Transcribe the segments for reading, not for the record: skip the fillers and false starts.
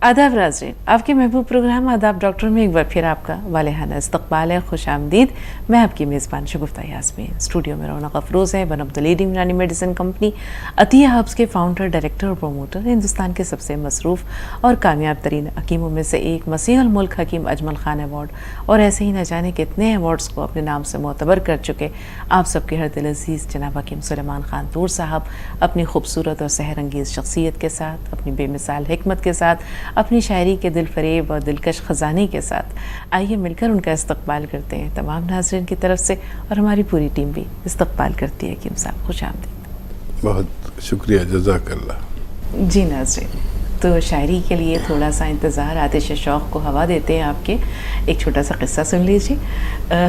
आदाब नाज़रीन, आपके महबूब प्रोग्राम आदाब डॉक्टर में एक बार फिर आपका वालेहाना इस्तक़बाल है, खुश आमदीद। मैं आपकी मेज़बान शगुफ्ता यास्मीन। स्टूडियो में रौनक अफरोज़ है, वन ऑफ द लीडिंग यूनानी मेडिसिन कंपनी अतिया हब्स के फाउंडर, डायरेक्टर और प्रोमोटर, हिंदुस्तान के सबसे मसरूफ़ और कामयाब तरीन हकीमों में से एक, मसीहुल मुल्क हकीम अजमल खान अवार्ड और ऐसे ही न जाने कितने अवार्ड्स को अपने नाम से मोतबर कर चुके आप सबके हर दिल अज़ीज़ जनाब हकीम सुलेमान खान तूर साहब अपनी खूबसूरत और सहरंगेज़ शख्सियत के साथ, अपनी बेमिसाल हिकमत के साथ, अपनी शायरी के दिल फरेब और दिलकश ख़जाने के साथ आइए मिलकर उनका इस्तक़बाल करते हैं तमाम नाज़रीन की तरफ से, और हमारी पूरी टीम भी इस्तक़बाल करती है। हकीम साहब खुश आमदीद। बहुत शुक्रिया, जज़ाकल्लाह। जी नाज़रीन, तो शायरी के लिए थोड़ा सा इंतज़ार, आतिश शौक़ को हवा देते हैं आपके। एक छोटा सा क़िस्सा सुन लीजिए।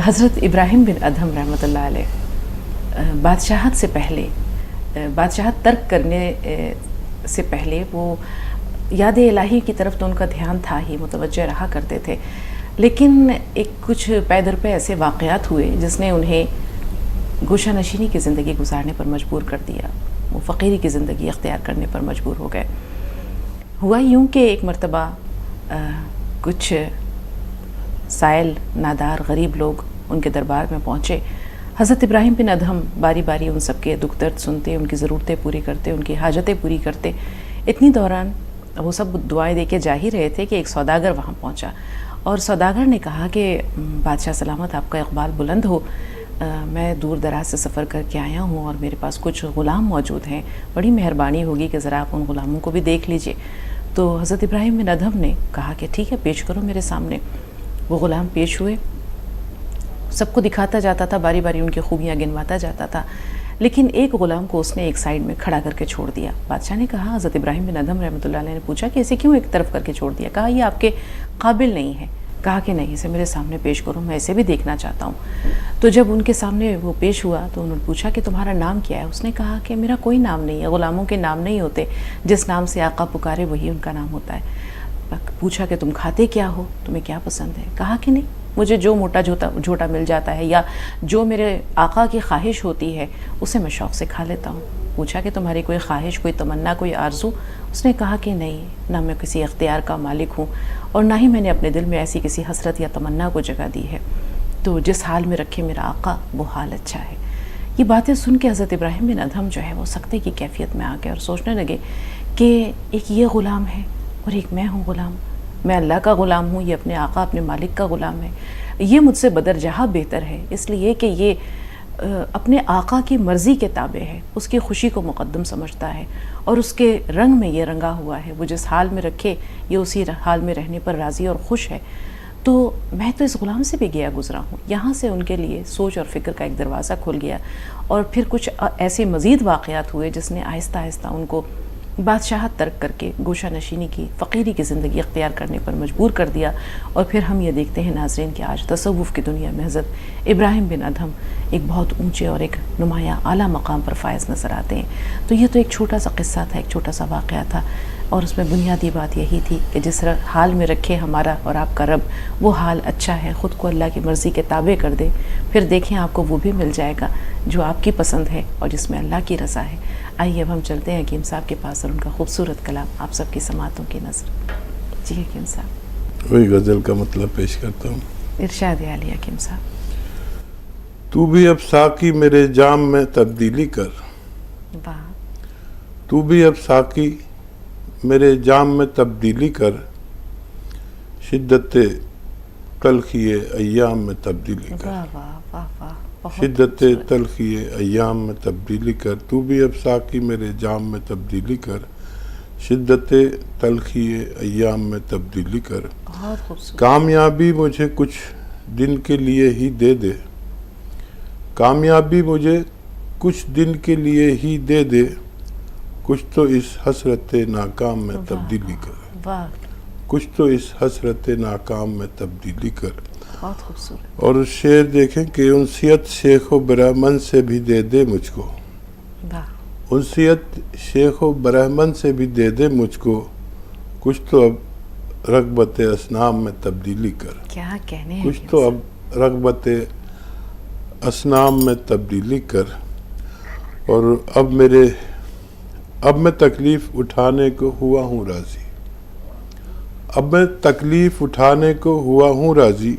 हज़रत इब्राहिम बिन अदहम रहमतुल्लाह अलैह बादशाहत से पहले, बादशाहत तर्क करने से पहले वो याद इलाही की तरफ तो उनका ध्यान था ही, मुतवज्जह रहा करते थे, लेकिन एक कुछ पैदर पे ऐसे वाक़यात हुए जिसने उन्हें गोशा नशीनी की ज़िंदगी गुजारने पर मजबूर कर दिया। वो फ़कीरी की ज़िंदगी अख्तियार करने पर मजबूर हो गए। हुआ यूँ कि एक मरतबा कुछ साइल नादार गरीब लोग उनके दरबार में पहुँचे। हज़रत इब्राहिम बिन अदहम बारी बारी उन सबके दुख दर्द सुनते, उनकी ज़रूरतें पूरी करते, उनकी हाजतें पूरी करते। इतनी दौरान वो सब दुआएं दे के जा ही रहे थे कि एक सौदागर वहाँ पहुँचा और सौदागर ने कहा कि बादशाह सलामत, आपका इक़बाल बुलंद हो, मैं दूर दराज से सफ़र करके आया हूँ और मेरे पास कुछ ग़ुलाम मौजूद हैं, बड़ी मेहरबानी होगी कि ज़रा आप उन ग़ुलामों को भी देख लीजिए। तो हज़रत इब्राहिम बिन अदहम ने कहा कि ठीक है, पेश करो मेरे सामने। वो ग़ुलाम पेश हुए, सबको दिखाता जाता था, बारी बारी उनकी खूबियाँ गिनवाता जाता था, लेकिन एक ग़ुलाम को उसने एक साइड में खड़ा करके छोड़ दिया। बादशाह ने कहा, हज़रत इब्राहिम बिन अदहम रहमतुल्लाह अलैह ने पूछा कि इसे क्यों एक तरफ करके छोड़ दिया? कहा, ये आपके काबिल नहीं है। कहा कि नहीं, इसे मेरे सामने पेश करो, मैं इसे भी देखना चाहता हूँ। तो जब उनके सामने वो पेश हुआ तो उन्होंने पूछा कि तुम्हारा नाम क्या है? उसने कहा कि मेरा कोई नाम नहीं है, ग़ुलामों के नाम नहीं होते, जिस नाम से आका पुकारे वही उनका नाम होता है। पूछा कि तुम खाते क्या हो, तुम्हें क्या पसंद है? कहा कि नहीं, मुझे जो मोटा झोटा मिल जाता है या जो मेरे आका की ख्वाहिश होती है उसे मैं शौक़ से खा लेता हूँ। पूछा कि तुम्हारी कोई ख्वाहिश, कोई तमन्ना, कोई आरज़ू? उसने कहा कि नहीं, ना मैं किसी इख्तियार का मालिक हूँ और ना ही मैंने अपने दिल में ऐसी किसी हसरत या तमन्ना को जगह दी है। तो जिस हाल में रखे मेरा आका वो हाल अच्छा है। ये बातें सुन के हज़रत इब्राहिम बिन अदहम जो है वो सख्ते की कैफियत में आ गए और सोचने लगे कि एक ये ग़ुलाम है और एक मैं हूँ ग़ुलाम। मैं अल्लाह का ग़ुलाम हूँ, ये अपने आका, अपने मालिक का ग़ुलाम है। ये मुझसे बदरजहा बेहतर है, इसलिए कि ये अपने आका की मर्ज़ी के ताबे है, उसकी खुशी को मुक़द्दम समझता है और उसके रंग में ये रंगा हुआ है। वो जिस हाल में रखे ये उसी हाल में रहने पर राज़ी और खुश है। तो मैं तो इस ग़ुलाम से भी गया गुज़रा हूँ। यहाँ से उनके लिए सोच और फ़िक्र का एक दरवाज़ा खुल गया और फिर कुछ ऐसे मज़ीद वाक़यात हुए जिसने आहिस्ता आहिस्ता उनको बादशाहत तर्क करके गोशा नशीनी की, फ़कीरी की ज़िंदगी अख्तियार करने पर मजबूर कर दिया। और फिर हम ये देखते हैं नाज़रीन कि आज तसव्वुफ़ की दुनिया में हज़रत इब्राहिम बिन अदहम एक बहुत ऊंचे और एक नुमाया आला मकाम पर फायज़ नज़र आते हैं। तो ये तो एक छोटा सा क़िस्सा था, एक छोटा सा वाक़या था और उसमें बुनियादी बात यही थी कि जिस हाल में रखे हमारा और आपका रब, वो हाल अच्छा है। ख़ुद को अल्लाह की मर्ज़ी के ताबे कर दे, फिर देखें आपको वो भी मिल जाएगा जो आपकी पसंद है और जिसमें अल्लाह की रज़ा है। आइए अब हम चलते हैं हकीम साहब के पास और उनका खूबसूरत कलाम आप सबकी समातों की नज़र। जी हकीम साहब, वही गज़ल का मतलब पेश करता हूँ। इरशाद आली हकीम साहब। तू भी अब साकी मेरे जाम में तब्दीली कर, वाह। तू भी अब साकी मेरे जाम में तब्दीली कर, शिद्दत तलखिए अय्याम में तब्दीली कर। वाह वाह वाह वाह, शिद्दत तलखिए अय्याम में तब्दीली कर, तू भी अब साकी मेरे जाम में तब्दीली कर, शिद्दत तलखिए अय्याम में तब्दीली कर। बहुत खूबसूरत। कामयाबी मुझे कुछ दिन के लिए ही दे दे, कामयाबी मुझे कुछ दिन के लिए ही दे दे, कुछ तो इस हसरत नाकाम में तब्दीली कर। वाह, कुछ तो इस हसरत नाकाम में तब्दीली कर। बहुत खूबसूरत। और शेर देखें कि उनसियत शेख व ब्राह्मण से भी दे दे मुझको, वाह। उनसियत शेख व ब्राह्मण से भी दे दे मुझको, कुछ तो अब रग़बत असनाम में तब्दीली कर। क्या कहने हैं, कुछ तो अब रग़बत असनाम में तब्दीली कर। और अब मैं तकलीफ़ उठाने को हुआ हूँ राज़ी, अब मैं तकलीफ़ उठाने को हुआ हूँ राज़ी,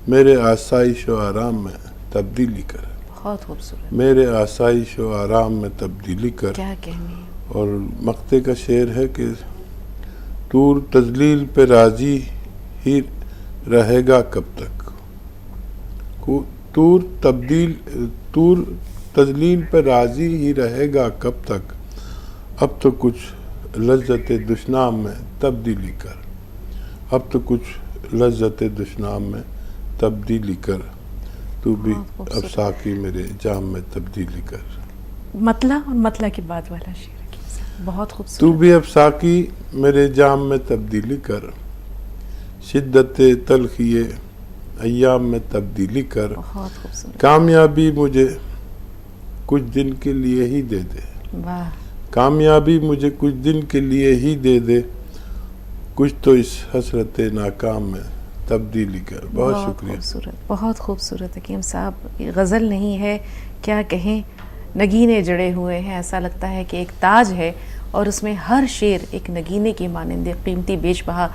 मेरे आसाइश व आराम में तब्दीली कर। बहुत खूबसूरत, मेरे आसाइश व आराम में तब्दीली कर। क्या कहने। और मक्ते का शेर है कि तूर तजलील पे राज़ी ही रहेगा कब तक, तूर तजलील पे राज़ी ही रहेगा कब तक, अब तो कुछ लज्जत दुश्नाम में तब्दीली कर। अब तो कुछ लज्जत दुश्नाम में तब्दीली कर, तू भी अब साकी मेरे जाम में तब्दीली कर। मतला और मतला के बाद वाला शेर बहुत खूबसूरत। तू भी अब साकी मेरे जाम में तब्दीली कर, शिद्दत तलखिए अय्याम में तब्दीली कर। बहुत खूबसूरत। कामयाबी मुझे कुछ दिन के लिए ही दे दे। वाह। कामयाबी मुझे कुछ दिन के लिए ही दे दे, कुछ तो इस हसरत नाकाम में तब्दीली कर। बहुत शुक्रिया। खूबसूरत, बहुत खूबसूरत हकीम साहब। ये गज़ल नहीं है, क्या कहें, नगीने जड़े हुए हैं। ऐसा लगता है कि एक ताज है और उसमें हर शेर एक नगीने की मानिंद, कीमती बेशबहा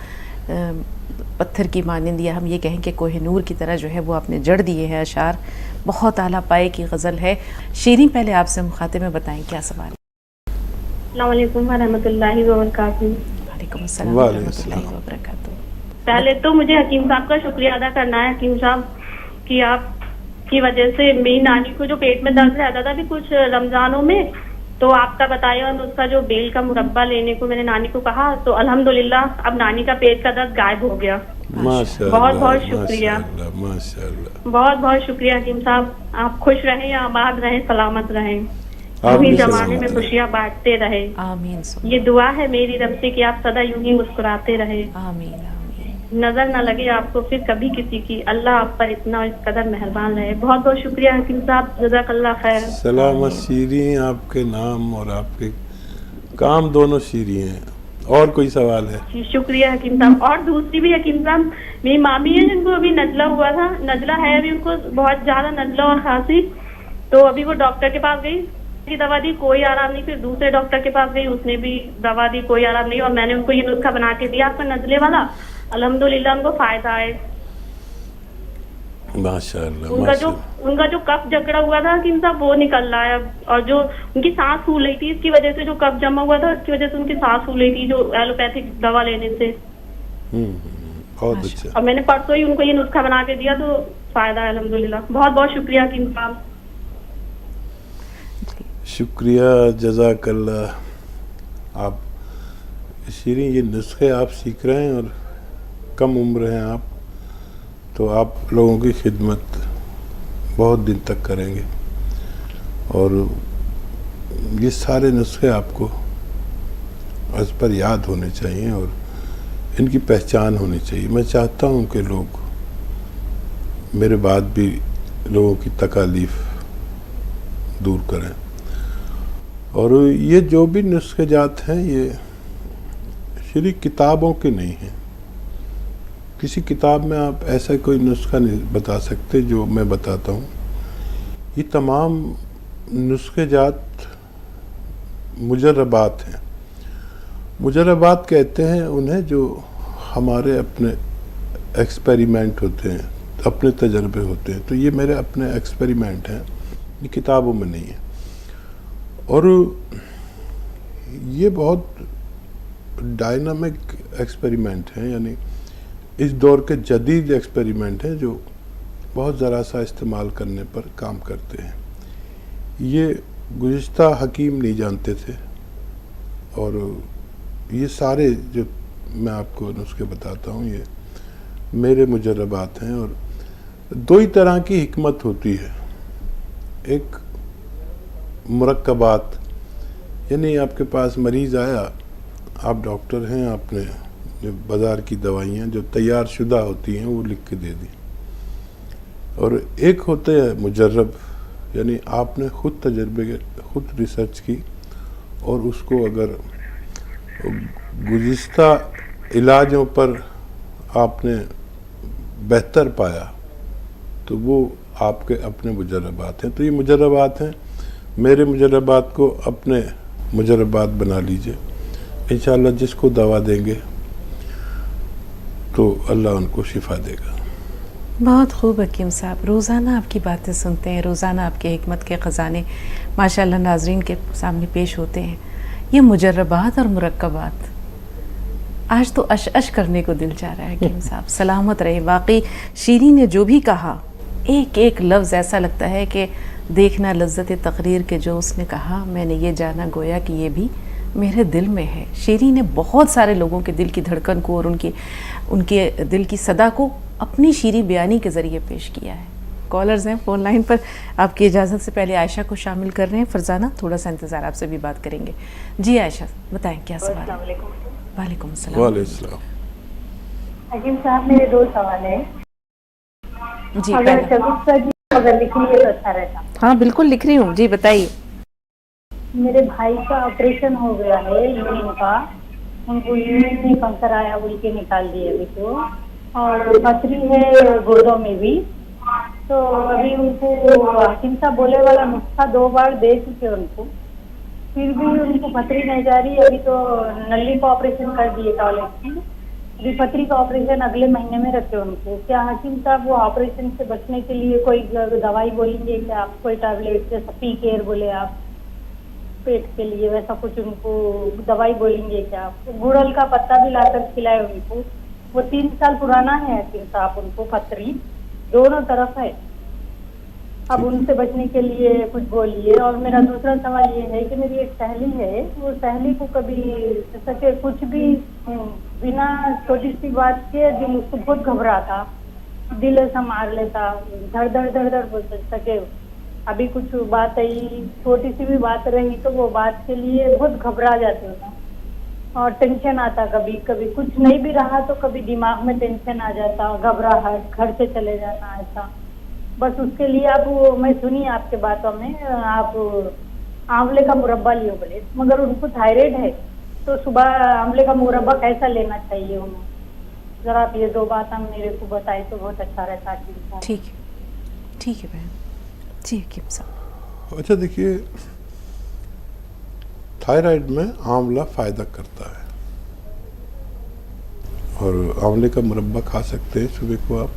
पत्थर की मानिंद, या हम ये कहें कि कोहिनूर की तरह जो है वो आपने जड़ दिए हैं अशार। बहुत आला पाए की गज़ल है। शीरीं, पहले आपसे मुखातिब में बताएं क्या सवाल है। अस्सलाम वालेकुम वरहमतुल्लाहि वबरकातुहू। वालेकुम अस्सलाम वरहमतुल्लाहि वबरकातुहू। पहले तो मुझे हकीम साहब का शुक्रिया अदा करना है हकीम साहब कि आप की वजह से मेरी नानी को जो पेट में दर्द रहता था भी कुछ रमजानों में, तो आपका बताया और उसका जो बेल का मुरब्बा लेने को मैंने नानी को कहा, तो अल्हम्दुलिल्लाह अब नानी का पेट का दर्द गायब हो गया। माशाअल्लाह, बहुत बहुत शुक्रिया, माशाअल्लाह। बहुत बहुत शुक्रिया हकीम साहब। आप खुश रहें, आबाद रहें, सलामत रहें, आप अभी भी जमाने सलामत में रहें। खुशियाँ बांटते रहे। आमीन ये दुआ है मेरी रब से कि आप सदा यूं ही मुस्कुराते रहे, आमीन आमीन। नजर न लगे आपको फिर कभी किसी की। अल्लाह आप पर इतना इस कदर मेहरबान रहे। बहुत बहुत शुक्रिया हकीम साहब, जज़ाकल्लाह खैर। सलामत शीरीं, आपके नाम और आपके काम दोनों शीरीं हैं। और कोई सवाल है? जी शुक्रिया हकीम साहब। और दूसरी भी हकीम साहब, मेरी मामी है जिनको अभी नजला हुआ था, नजला है अभी उनको बहुत ज्यादा नजला और खांसी, तो अभी वो डॉक्टर के पास गई, की दवा दी, कोई आराम नहीं। फिर दूसरे डॉक्टर के पास गई, उसने भी दवा दी, कोई आराम नहीं। और मैंने उनको ये नुस्खा बना के दिया आपका नजले वाला, अल्हम्दुलिल्लाह उनको फायदा है। माशाअल्लाह, उनका जो कफ जकड़ा हुआ था हकीम साहब वो निकल रहा है। और जो उनकी सांस फूल रही थी, इसकी वजह से जो कफ जमा हुआ था इसकी वजह से उनकी सांस फूल रही थी, जो एलोपैथिक दवा लेने से। बहुत अच्छा। और मैंने परसों ही उनको ये नुस्खा बना के दिया, तो फायदा है अल्हम्दुलिल्लाह। बहुत बहुत शुक्रिया हकीम साहब। शुक्रिया, जज़ाकल्लाह। आप शीरीं, ये नुस्खे आप सीख रहे हैं और कम उम्र हैं आप, तो आप लोगों की खिदमत बहुत दिन तक करेंगे। और ये सारे नुस्खे आपको इस पर याद होने चाहिए और इनकी पहचान होनी चाहिए। मैं चाहता हूँ कि लोग मेरे बाद भी लोगों की तकालीफ दूर करें। और ये जो भी नुस्खे जात हैं, ये श्री किताबों के नहीं हैं। किसी किताब में आप ऐसा कोई नुस्खा नहीं बता सकते जो मैं बताता हूँ। ये तमाम नुस्खे जात मुजर्रबात हैं। मुजर्रबात कहते हैं उन्हें जो हमारे अपने एक्सपेरिमेंट होते हैं, अपने तजर्बे होते हैं। तो ये मेरे अपने एक्सपेरिमेंट हैं, ये किताबों में नहीं है। और ये बहुत डायनामिक एक्सपेरिमेंट हैं, यानी इस दौर के जदीद एक्सपेरिमेंट हैं जो बहुत ज़रा सा इस्तेमाल करने पर काम करते हैं। ये गुज़िश्ता हकीम नहीं जानते थे। और ये सारे जो मैं आपको नुस्खे बताता हूँ, ये मेरे मुजर्रबात हैं। और दो ही तरह की हिकमत होती है। एक मुरक्कबात, यानी आपके पास मरीज़ आया, आप डॉक्टर हैं, आपने जो बाज़ार की दवाइयाँ जो तैयार शुदा होती हैं वो लिख के दे दी। और एक होते हैं मुजर्रब, यानी आपने ख़ुद तजर्बे ख़ुद रिसर्च की और उसको अगर गुज़िश्ता इलाजों पर आपने बेहतर पाया तो वो आपके अपने मुजर्रबात हैं। तो ये मुजर्रबात हैं। मेरे मुजर्रबात को अपने मुजर्रबात बना लीजिए। इंशाअल्लाह जिसको दवा देंगे तो अल्लाह उनको शिफा देगा। बहुत खूब हकीम साहब, रोज़ाना आपकी बातें सुनते हैं, रोज़ाना आपके हिकमत के ख़जाने माशाल्लाह नाजरीन के सामने पेश होते हैं। ये मुजर्रबात और मुरक्कबात आज तो अश अश करने को दिल चाह रहा है हकीम साहब। सलामत रहे। वाकई शीरी ने जो भी कहा, एक एक लफ्ज़ ऐसा लगता है कि देखना लज्जत तकरीर के जो उसने कहा, मैंने ये जाना गोया कि ये भी मेरे दिल में है। शीरी ने बहुत सारे लोगों के दिल की धड़कन को और उनके दिल की सदा को अपनी शीरी बयानी के ज़रिए पेश किया है। कॉलर्स हैं फ़ोन लाइन पर, आपकी इजाज़त से पहले आयशा को शामिल कर रहे हैं। फरजाना थोड़ा सा इंतज़ार, आपसे भी बात करेंगे। जी आयशा, बताएं क्या सवाल है? वालेकुम अस्सलाम। वालेकुम। हकीम साहब, मेरे 2 सवाल है। जी अगर पहला। चबुस्सा जी अगर लिख लिए तो अच्छा रहता। हाँ बिल्कुल लिख रही हूँ, जी बताइए। मेरे भाई का ऑपरेशन हो गया है यूरिन का, उनको यूरिन में कैंसर आया, बोल के निकाल दिए अभी तो, और पथरी है गुर्दों में भी। तो अभी उनको हकीम साहब बोले वाला नुस्खा 2 बार दे चुके उनको, फिर भी उनको पथरी नहीं जा रही। अभी तो नली का ऑपरेशन कर दिए टॉयलेट की, अभी पथरी का ऑपरेशन अगले महीने में रखे उनको। क्या हकीम साहब वो ऑपरेशन से बचने के लिए कोई दवाई बोलेंगे क्या आप? कोई टैबलेट जैसा पी केयर बोले आप पेट के लिए, वैसा कुछ उनको दवाई बोलेंगे क्या आप? गुड़हल का पत्ता भी लाकर खिलाए उनको। वो 3 साल पुराना है हकीम साहब, उनको पथरी दोनों तरफ है। अब उनसे बचने के लिए कुछ बोलिए। और मेरा दूसरा सवाल ये है कि मेरी एक सहेली है, वो सहेली को कभी सके कुछ भी बिना छोटी सी बात के दिल उसको बहुत घबराता, दिल ऐसा मार लेता, धड़ धड़ धड़ धड़ बोल सके। अभी कुछ बात आई, छोटी सी भी बात रही तो वो बात के लिए बहुत घबरा जाते हैं और टेंशन आता। कभी कभी कुछ नहीं भी रहा तो कभी दिमाग में टेंशन आ जाता, घबराहट, घर से चले जाना, ऐसा। बस उसके लिए आप मैं सुनी आपके बातों में आप आंवले का मुरब्बा लियो बोले, मगर उनको थायराइड है तो सुबह आंवले का मुरब्बा कैसा लेना चाहिए उन्हें? जरा आप ये 2 बात हम मेरे को बताए तो बहुत अच्छा रहता। ठीक है बहन। जी हकीम साहब। अच्छा देखिए, थायराइड में आंवला फ़ायदा करता है और आंवले का मुरब्बा खा सकते हैं सुबह को आप।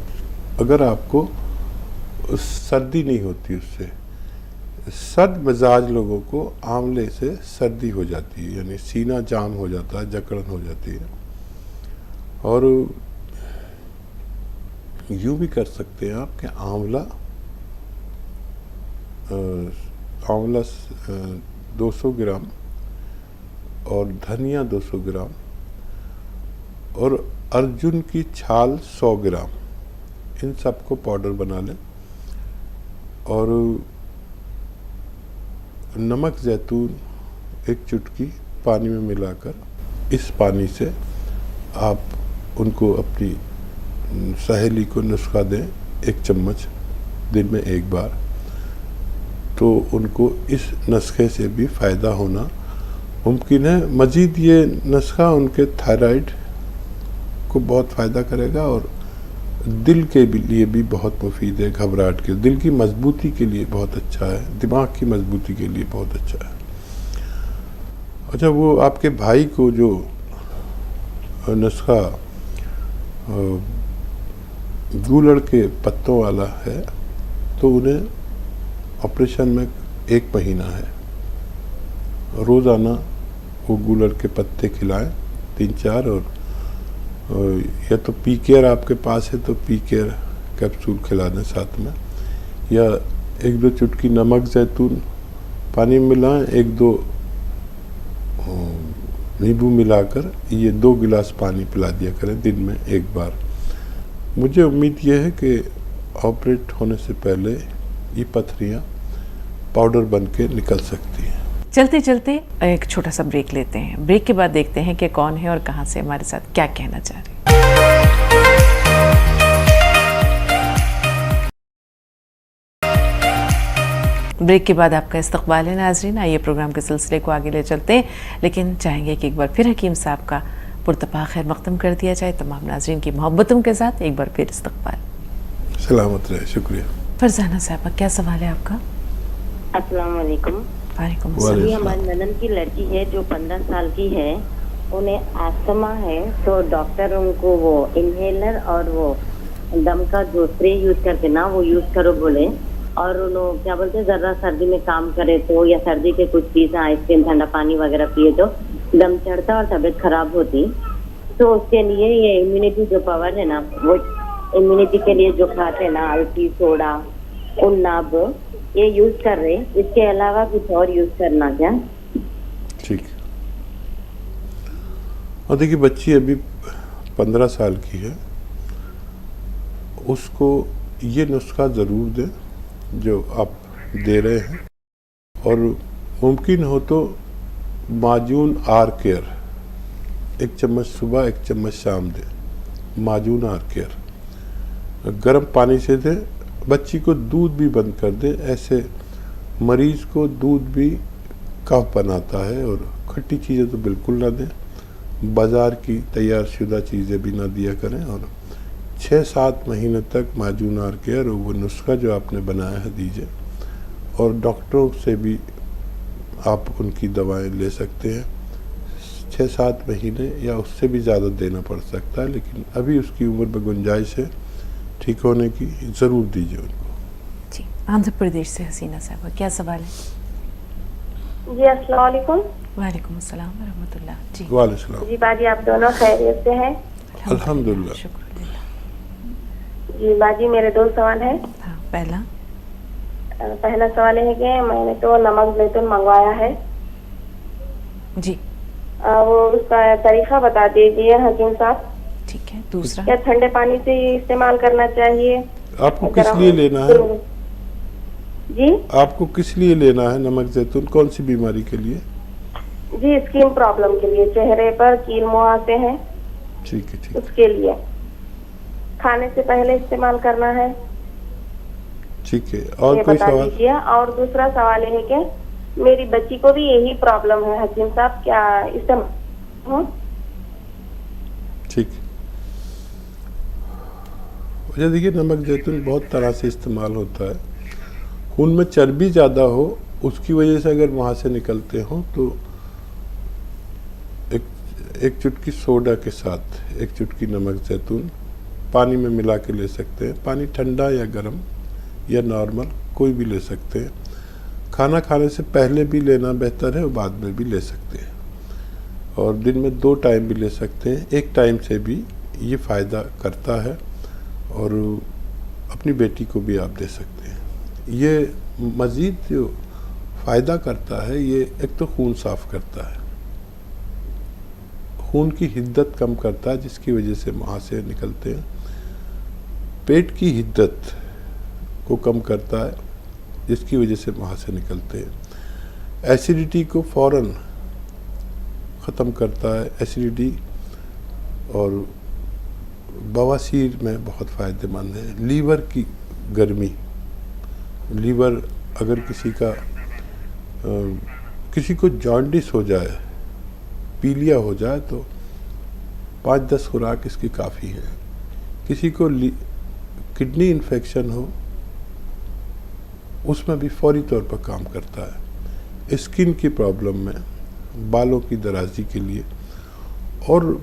अगर आपको सर्दी नहीं होती उससे, सर्द मिजाज लोगों को आंवले से सर्दी हो जाती है, यानी सीना जाम हो जाता है, जकड़न हो जाती है। और यूँ भी कर सकते हैं आप कि आंवला 200 ग्राम और धनिया 200 ग्राम और अर्जुन की छाल 100 ग्राम, इन सबको पाउडर बना लें और नमक जैतून 1 चुटकी पानी में मिलाकर, इस पानी से आप उनको अपनी सहेली को नुस्खा दें 1 चम्मच दिन में 1 बार, तो उनको इस नुस्खे से भी फ़ायदा होना मुमकिन है। मज़ीद ये नुस्खा उनके थायराइड को बहुत फ़ायदा करेगा और दिल के लिए भी बहुत मुफीद है, घबराहट के, दिल की मजबूती के लिए बहुत अच्छा है, दिमाग की मजबूती के लिए बहुत अच्छा है। अच्छा, वो आपके भाई को जो नुस्खा गूलड़ के पत्तों वाला है, तो उन्हें ऑपरेशन में 1 महीना है, रोज़ाना वो गूलड़ के पत्ते खिलाएं 3-4, और या तो पी केयर आपके पास है तो पी केयर कैप्सूल खिला दें साथ में, या 1-2 चुटकी नमक जैतून पानी में मिलाएं, 1-2 नींबू मिलाकर ये 2 गिलास पानी पिला दिया करें दिन में 1 बार। मुझे उम्मीद ये है कि ऑपरेट होने से पहले ये पथरियाँ पाउडर बन के निकल सकती हैं। चलते चलते एक छोटा सा ब्रेक लेते हैं। ब्रेक के बाद देखते हैं कि कौन है और कहां से हमारे साथ क्या कहना चाह रहे हैं। ब्रेक के बाद आपका इस्तकबाल है नाजरीन। आइए प्रोग्राम के सिलसिले को आगे ले चलते हैं, लेकिन चाहेंगे कि एक बार फिर हकीम साहब का पुरतपा खैर मकदम कर दिया जाए। तमाम नाजरीन की मोहब्बतों के साथ एक बार फिर इस्तकबाल। सलामत रहे, शुक्रिया। फरजाना साहब, क्या सवाल है आपका? अस्सलाम वालेकुम। वालेकुम अभी हमारी ननद की लड़की है जो 15 साल की है, उन्हें अस्थमा है, तो डॉक्टर उनको वो इनहेलर और वो दम का जो स्प्रे यूज करते ना वो यूज करो बोले। और उन्होंने क्या बोलते, जरा सर्दी में काम करे तो या सर्दी के कुछ चीजें आइसक्रीम ठंडा पानी वगैरह पिए तो दम चढ़ता और तबीयत खराब होती। तो उसके लिए ये इम्यूनिटी जो पावर है ना, वो इम्यूनिटी के लिए जो खाते हैं ना, अल्टी सोडा उन्नाब ये यूज कर रहे। इसके अलावा कुछ और यूज करना क्या? ठीक। और देखिए, बच्ची अभी 15 साल की है, उसको ये नुस्खा ज़रूर दें जो आप दे रहे हैं, और मुमकिन हो तो माजून आर केयर 1 चम्मच सुबह 1 चम्मच शाम दें। माजून आर केयर गर्म पानी से दें। बच्ची को दूध भी बंद कर दें। ऐसे मरीज को दूध भी कफ बनाता है, और खट्टी चीज़ें तो बिल्कुल ना दें। बाज़ार की तैयार शुदा चीज़ें भी ना दिया करें। और 6-7 महीने तक माजून आर केयर और वो नुस्खा जो आपने बनाया है दीजिए। और डॉक्टरों से भी आप उनकी दवाएं ले सकते हैं। 6-7 महीने या उससे भी ज़्यादा देना पड़ सकता है, लेकिन अभी उसकी उम्र में गुंजाइश है ठीक होने की, ज़रूर दीजिए उनको। जी, आंध्र प्रदेश से हसीना साहबा, क्या सवाल है? जी अस्सलाम वालेकुम। वालेकुम अस्सलाम व रहमतुल्लाह। जी वालेकुम सलाम। जी बाजी, आप दोनों खैरियत से हैं? अल्हम्दुलिल्लाह। शुक्रिया। जी बाजी, मेरे 2 सवाल हैं। हाँ, पहला पहला सवाल है कि मैंने तो नमक जैतून मंगवाया है, जी वो उसका तरीका बता दीजिए हकीम साहब। ठीक है। दूसरा क्या ठंडे पानी से इस्तेमाल करना चाहिए? आपको किस लिए लेना है? जी आपको किस लिए लेना है नमक जैतून? कौन सी बीमारी के लिए? जी स्किन प्रॉब्लम के लिए, चेहरे पर कील मुहासे हैं, ठीक है, ठीक। उसके लिए खाने से पहले इस्तेमाल करना है, ठीक है। और ये कोई बता सवाल? दीजिए। और दूसरा सवाल है कि मेरी बच्ची को भी यही प्रॉब्लम है हकीम साहब, क्या इस्तेमाल? ठीक। वजह देखिए, नमक जैतून बहुत तरह से इस्तेमाल होता है। खून में चर्बी ज़्यादा हो उसकी वजह से अगर वहाँ से निकलते हो तो एक चुटकी सोडा के साथ 1 चुटकी नमक जैतून पानी में मिला के ले सकते हैं। पानी ठंडा या गर्म या नॉर्मल कोई भी ले सकते हैं। खाना खाने से पहले भी लेना बेहतर है और बाद में भी ले सकते हैं। और दिन में 2 टाइम भी ले सकते हैं। एक टाइम से भी ये फ़ायदा करता है, और अपनी बेटी को भी आप दे सकते हैं। ये मज़ीद जो फ़ायदा करता है, ये एक तो खून साफ़ करता है, खून की हिद्दत कम करता है जिसकी वजह से मुहासे निकलते हैं। पेट की हिद्दत को कम करता है जिसकी वजह से मुहासे निकलते हैं। एसिडिटी को फ़ौरन ख़त्म करता है। एसिडिटी और बवासीर में बहुत फ़ायदेमंद है। लीवर की गर्मी, लीवर अगर किसी को जॉन्डिस हो जाए, पीलिया हो जाए, तो 5-10 खुराक इसकी काफ़ी है। किसी को किडनी इन्फेक्शन हो, उसमें भी फौरी तौर पर काम करता है। स्किन की प्रॉब्लम में, बालों की दराजी के लिए, और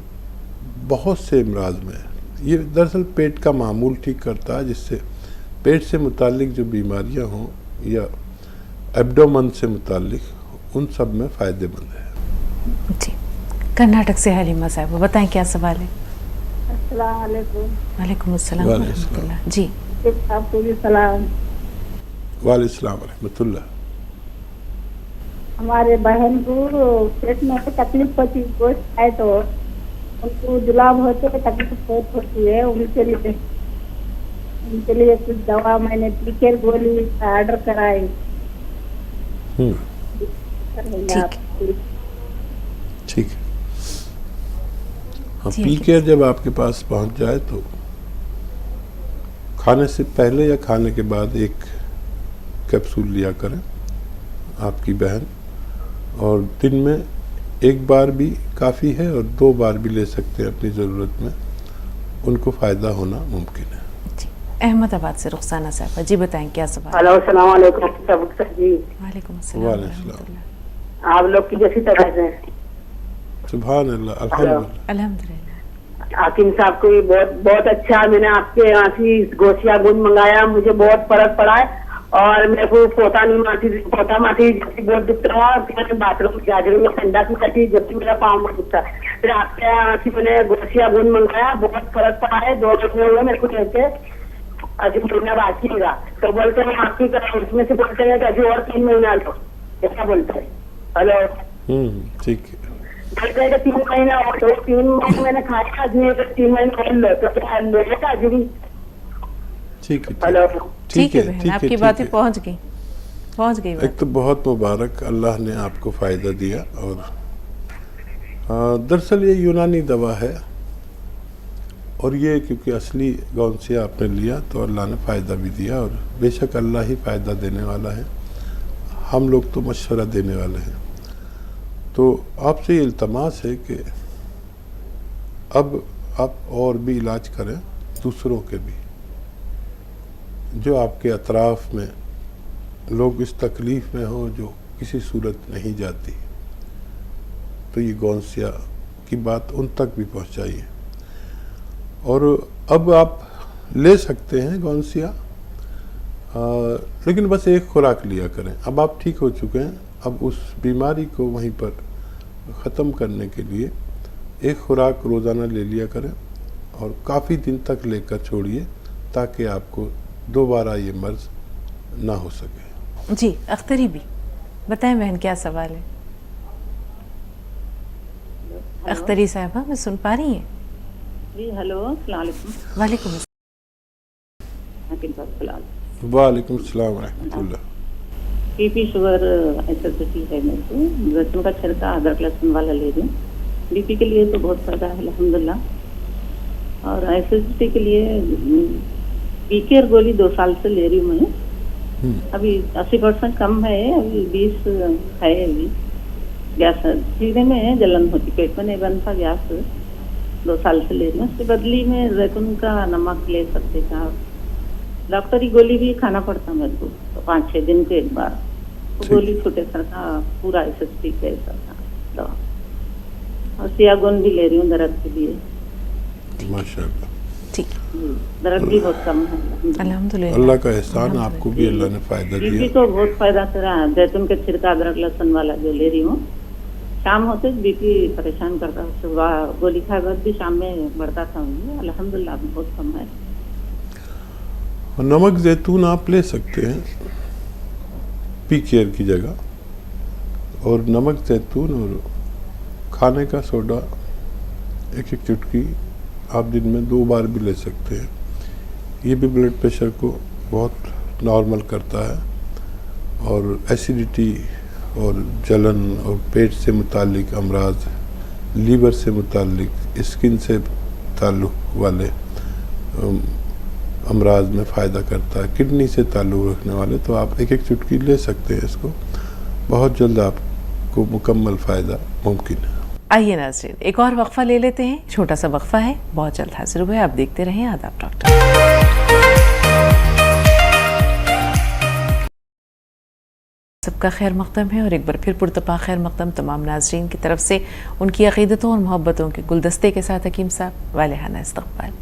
बहुत से अमराज में ये दरअसल पेट का मामूल ठीक करता है, जिससे पेट से मुतालिक जो बीमारियां हों या एब्डोमन से मुतालिक, उन सब में फ़ायदेमंद है। जी, कर्नाटक से हलीमा साहब, बताएं क्या सवाल है? अस्सलाम वालेकुम। वालेकुम अस्सलाम व रहमतुल्लाह। जी आपको भी सलाम। वालेकुम रहमतुल्लाह। हमारे बहन को पेट में तकलीफ होती है, गोश्त खाए तो उनको जुलाब होते है, तकलीफ बहुत होती है। उनके लिए कुछ दवा मैंने पीकर गोली ऑर्डर कराई। ठीक है। हाँ, जी, पी के जब आपके पास पहुंच जाए तो खाने से पहले या खाने के बाद 1 कैप्सूल लिया करें आपकी बहन, और दिन में 1 बार भी काफ़ी है और 2 बार भी ले सकते हैं अपनी ज़रूरत में। उनको फ़ायदा होना मुमकिन है। जी, अहमदाबाद से रुखसाना साहबा, जी बताएं क्या सवाल? हेलो, अस्सलाम वालेकुम जी। वालेकुम अस्सलाम व रहमतुल्लाह। आप लोग की जैसी तरह से सुभान अल्लाह, अल्हम्दुलिल्लाह। अल्हम्दुलिल्लाह। हाकिम साहब को भी बहुत बहुत अच्छा, मैंने आपके यहाँ से गोशिया गुंद मंगाया, मुझे बहुत फर्क पड़ा है। और मेरे को पोता माटी जब बहुत दुख रहा है, मैंने बाथरूम गाजरों में ठंडा की कटी जब भी मेरा पाँव में दुखता है। फिर आपके यहाँ से मैंने गोशिया गुंद मंगाया, बहुत फर्क पड़ा है। 2 महीने हुए मेरे को कहते, अभी महीना बाकी होगा तो बोलते हैं आपकी करें, उसमें से बोलते हैं कि अभी और 3 महीना लो, ऐसा बोलते हैं। हेलो, ठीक है। बोलते हैं कि 3 महीना और तो 3 महीने मैंने खाया, आदमी 3 महीने और लो तो क्या लेगा अभी भी? ठीक है, हेलो, ठीक है बहन, आपकी बातें पहुंच गई बात। एक तो बहुत मुबारक, अल्लाह ने आपको फ़ायदा दिया। और दरअसल ये यूनानी दवा है, और ये क्योंकि असली गौनसिया आपने लिया तो अल्लाह ने फ़ायदा भी दिया, और बेशक अल्लाह ही फ़ायदा देने वाला है, हम लोग तो मशवरा देने वाले हैं। तो आपसे ये इल्तमास है कि अब आप और भी इलाज करें, दूसरों के भी, जो आपके अतराफ़ में लोग इस तकलीफ़ में हो जो किसी सूरत नहीं जाती, तो ये गौनसिया की बात उन तक भी पहुंचाइए। और अब आप ले सकते हैं गौनसिया, लेकिन बस एक खुराक लिया करें। अब आप ठीक हो चुके हैं, अब उस बीमारी को वहीं पर ख़त्म करने के लिए एक खुराक रोज़ाना ले लिया करें, और काफ़ी दिन तक लेकर छोड़िए, ताकि आपको दोबारा ये मर्ज़ ना हो सके। जी, अख्तरी भी बताएं बहन, क्या सवाल है? अख्तरी साहबा, मैं सुन पा रही हैं? जी हेलो, अस्सलाम वालेकुम। वालेकुम वालेकुम अस्सलाम रहमतुल्लाह। बीपी शुगर एसिडिटी है मेरे को, लहसुन का छिड़का अदरक लहसुन वाला ले रही हूँ। बीपी के लिए तो बहुत फायदा है अल्हम्दुलिल्लाह। और एसिडिटी के लिए पीकेयर गोली 2 साल से ले रही हूँ मैं। अभी 80% कम है, अभी 20 है। अभी गैस सीने में जलन होती, पेट में नहीं बनता गैस, 2 साल से ले रही हूँ। उसके बदली में जैतून का नमक ले सकते हैं आप। डॉक्टरी गोली भी खाना पड़ता मेरे को, तो 5-6 दिन के एक बार गोली छूटे सर का पूरा एसिडिटी का दवा। और सियागोन भी ले रही हूँ दर्द के लिए। माशाअल्लाह, ठीक, दर्द भी बहुत कम है अल्हम्दुलिल्लाह। अल्लाह का एहसान, आपको भी अल्लाह ने फ़ायदा बीपी दिया। को बहुत फायदा कर रहा है। जैतून के छिड़का अदरक लहसुन वाला जो ले रही हूँ, शाम होते बीपी परेशान करता है। सुबह गोली खाए बाद भी शाम में बढ़ता था मुझे, अल्हम्दुलिल्लाह बहुत कम है। और नमक जैतून आप ले सकते हैं पीकेयर की जगह, और नमक जैतून और खाने का सोडा 1-1 चुटकी आप दिन में 2 बार भी ले सकते हैं। ये भी ब्लड प्रेशर को बहुत नॉर्मल करता है, और एसिडिटी और जलन और पेट से मुतालिक अमराज, लीवर से मुतालिक, स्किन से ताल्लुक़ वाले अमराज में फ़ायदा करता है, किडनी से ताल्लुक़ रखने वाले। तो आप 1-1 चुटकी ले सकते हैं इसको, बहुत जल्द आपको मुकम्मल फ़ायदा मुमकिन है। आइए नाज़रीन, एक और वक्फा ले लेते हैं, छोटा सा वक्फा है, बहुत जल्द हाजिर हुए। आप देखते रहें आदाब डॉक्टर। सबका खैर मक़दम है, और एक बार फिर पुरतपा खैर मक़दम तमाम नाज़रीन की तरफ से उनकी अक़ीदतों और मोहब्बतों के गुलदस्ते के साथ हकीम साहब वालेहाना इस्तक़बाल।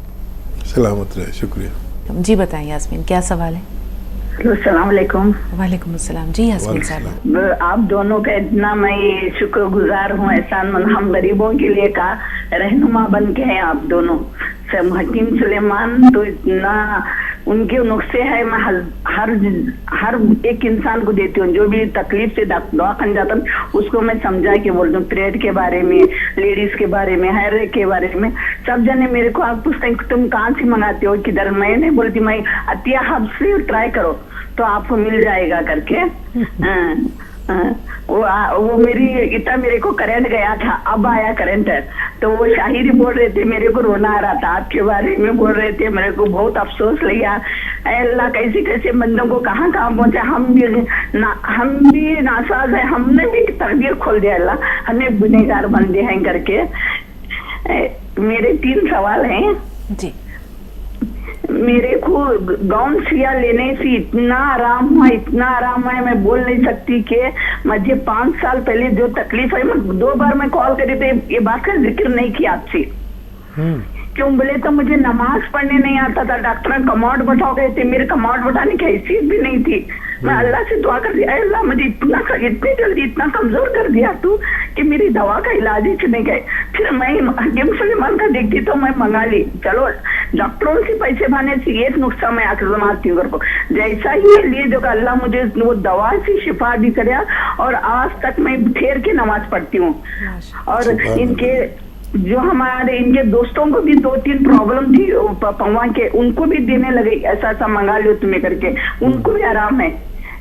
सलामत रहे, शुक्रिया। जी बताएं यास्मीन, क्या सवाल है? अस्सलाम वालेकुम। वालेकुम अस्सलाम। जी यास्मीन साहब, आप दोनों का इतना मैं शुक्रगुजार हूँ, एहसानमंद। हम गरीबों के लिए का रहनुमा बन के हैं आप दोनों। हकीम सुलेमान तो इतना उनके नुस्खे है, मैं हर एक इंसान को देती हूँ जो भी तकलीफ से दवा खन जाता है, उसको मैं समझा के बोलती हूँ। पीरियड के बारे में, लेडीज के बारे में, हेयर के बारे में। सब जने मेरे को आप पूछते हैं तुम कहाँ से मंगाते हो, किधर। मैं नहीं बोलती, मैं अतिया हब से ट्राई करो तो आपको मिल जाएगा करके। वो मेरी इतना मेरे को करंट गया था, अब आया करंट है। तो वो शाहिरी बोल रहे थे, मेरे को रोना आ रहा था, आपके बारे में बोल रहे थे, मेरे को बहुत अफसोस लगा। अल्लाह कैसे कैसे बंदों को कहाँ कहाँ पहुंचा। हम भी नासाज है, हमने भी तकदीर खोल दिया अल्लाह, हमें गुनहगार बंदे हैं करके। मेरे 3 सवाल हैं जी। मेरे को गाउनसिया लेने से इतना आराम हुआ मैं बोल नहीं सकती कि मुझे 5 साल पहले जो तकलीफ है, मैं 2 बार मैं कॉल करी तो ये बात का जिक्र नहीं किया आपसे। क्यों बोले तो मुझे नमाज पढ़ने नहीं आता था, डॉक्टर कमांड बैठाओ गए थे, मेरे कमांड बैठाने की हैसियत भी नहीं थी। मैं अल्लाह से दुआ कर दिया, अल्लाह मुझे इतनी जल्दी इतना कमजोर कर दिया तू कि मेरी दवा का इलाज ही नहीं गए। फिर मैं हकीम सुलेमान का देखती तो मैं मंगा ली, चलो डॉक्टरों से पैसे भाने से एक नुस्खा मैं आजमाती हूँ। जैसा ही लिए जो अल्लाह मुझे वो दवा से शिफा भी कराया और आज तक मैं ठहर के नमाज पढ़ती हूँ। और इनके जो हमारे इनके दोस्तों को भी 2-3 प्रॉब्लम थी पवा के, उनको भी देने लगे ऐसा ऐसा मंगा लो तुम्हें करके, उनको भी आराम है।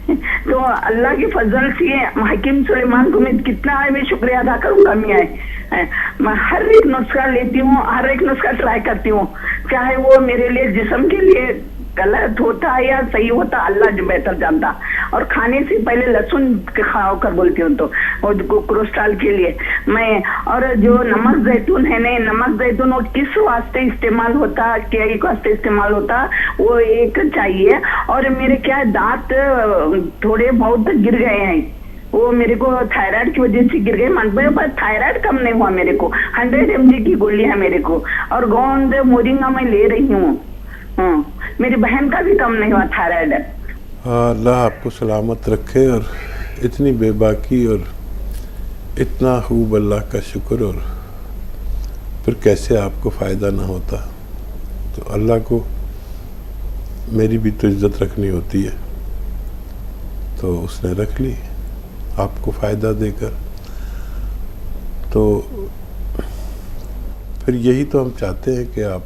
तो अल्लाह के फजल से हकीम सुलेमान को मैं कितना है मैं शुक्रिया अदा करूंगा। मैं हर एक नुस्खा लेती हूँ, हर एक नुस्खा ट्राई करती हूँ, चाहे वो मेरे लिए जिस्म के लिए गलत होता या सही होता अल्लाह जो बेहतर जानता। और खाने से पहले लहसुन खाओ कर बोलती हूँ, तो और कोलेस्ट्रॉल के लिए मैं। और जो नमक जैतून है नहीं, नमक जैतून वो किस वास्ते इस्तेमाल होता, क्या वास्ते इस्तेमाल होता वो एक चाहिए। और मेरे क्या दांत थोड़े बहुत गिर गए हैं, वो मेरे को थायराइड की वजह से गिर गए। पर थायराइड कम नहीं हुआ मेरे को, 100 mg की गोली है मेरे को। और गोंद मोरिंगा मैं ले रही हूँ, मेरी बहन का भी कम नहीं हुआ थायराइड। अल्लाह आपको सलामत रखे और इतनी बेबाकी और इतना खूब अल्लाह का शुक्र, और फिर कैसे आपको फ़ायदा ना होता। तो अल्लाह को मेरी भी तो इज्जत रखनी होती है, तो उसने रख ली आपको फ़ायदा देकर। तो फिर यही तो हम चाहते हैं कि आप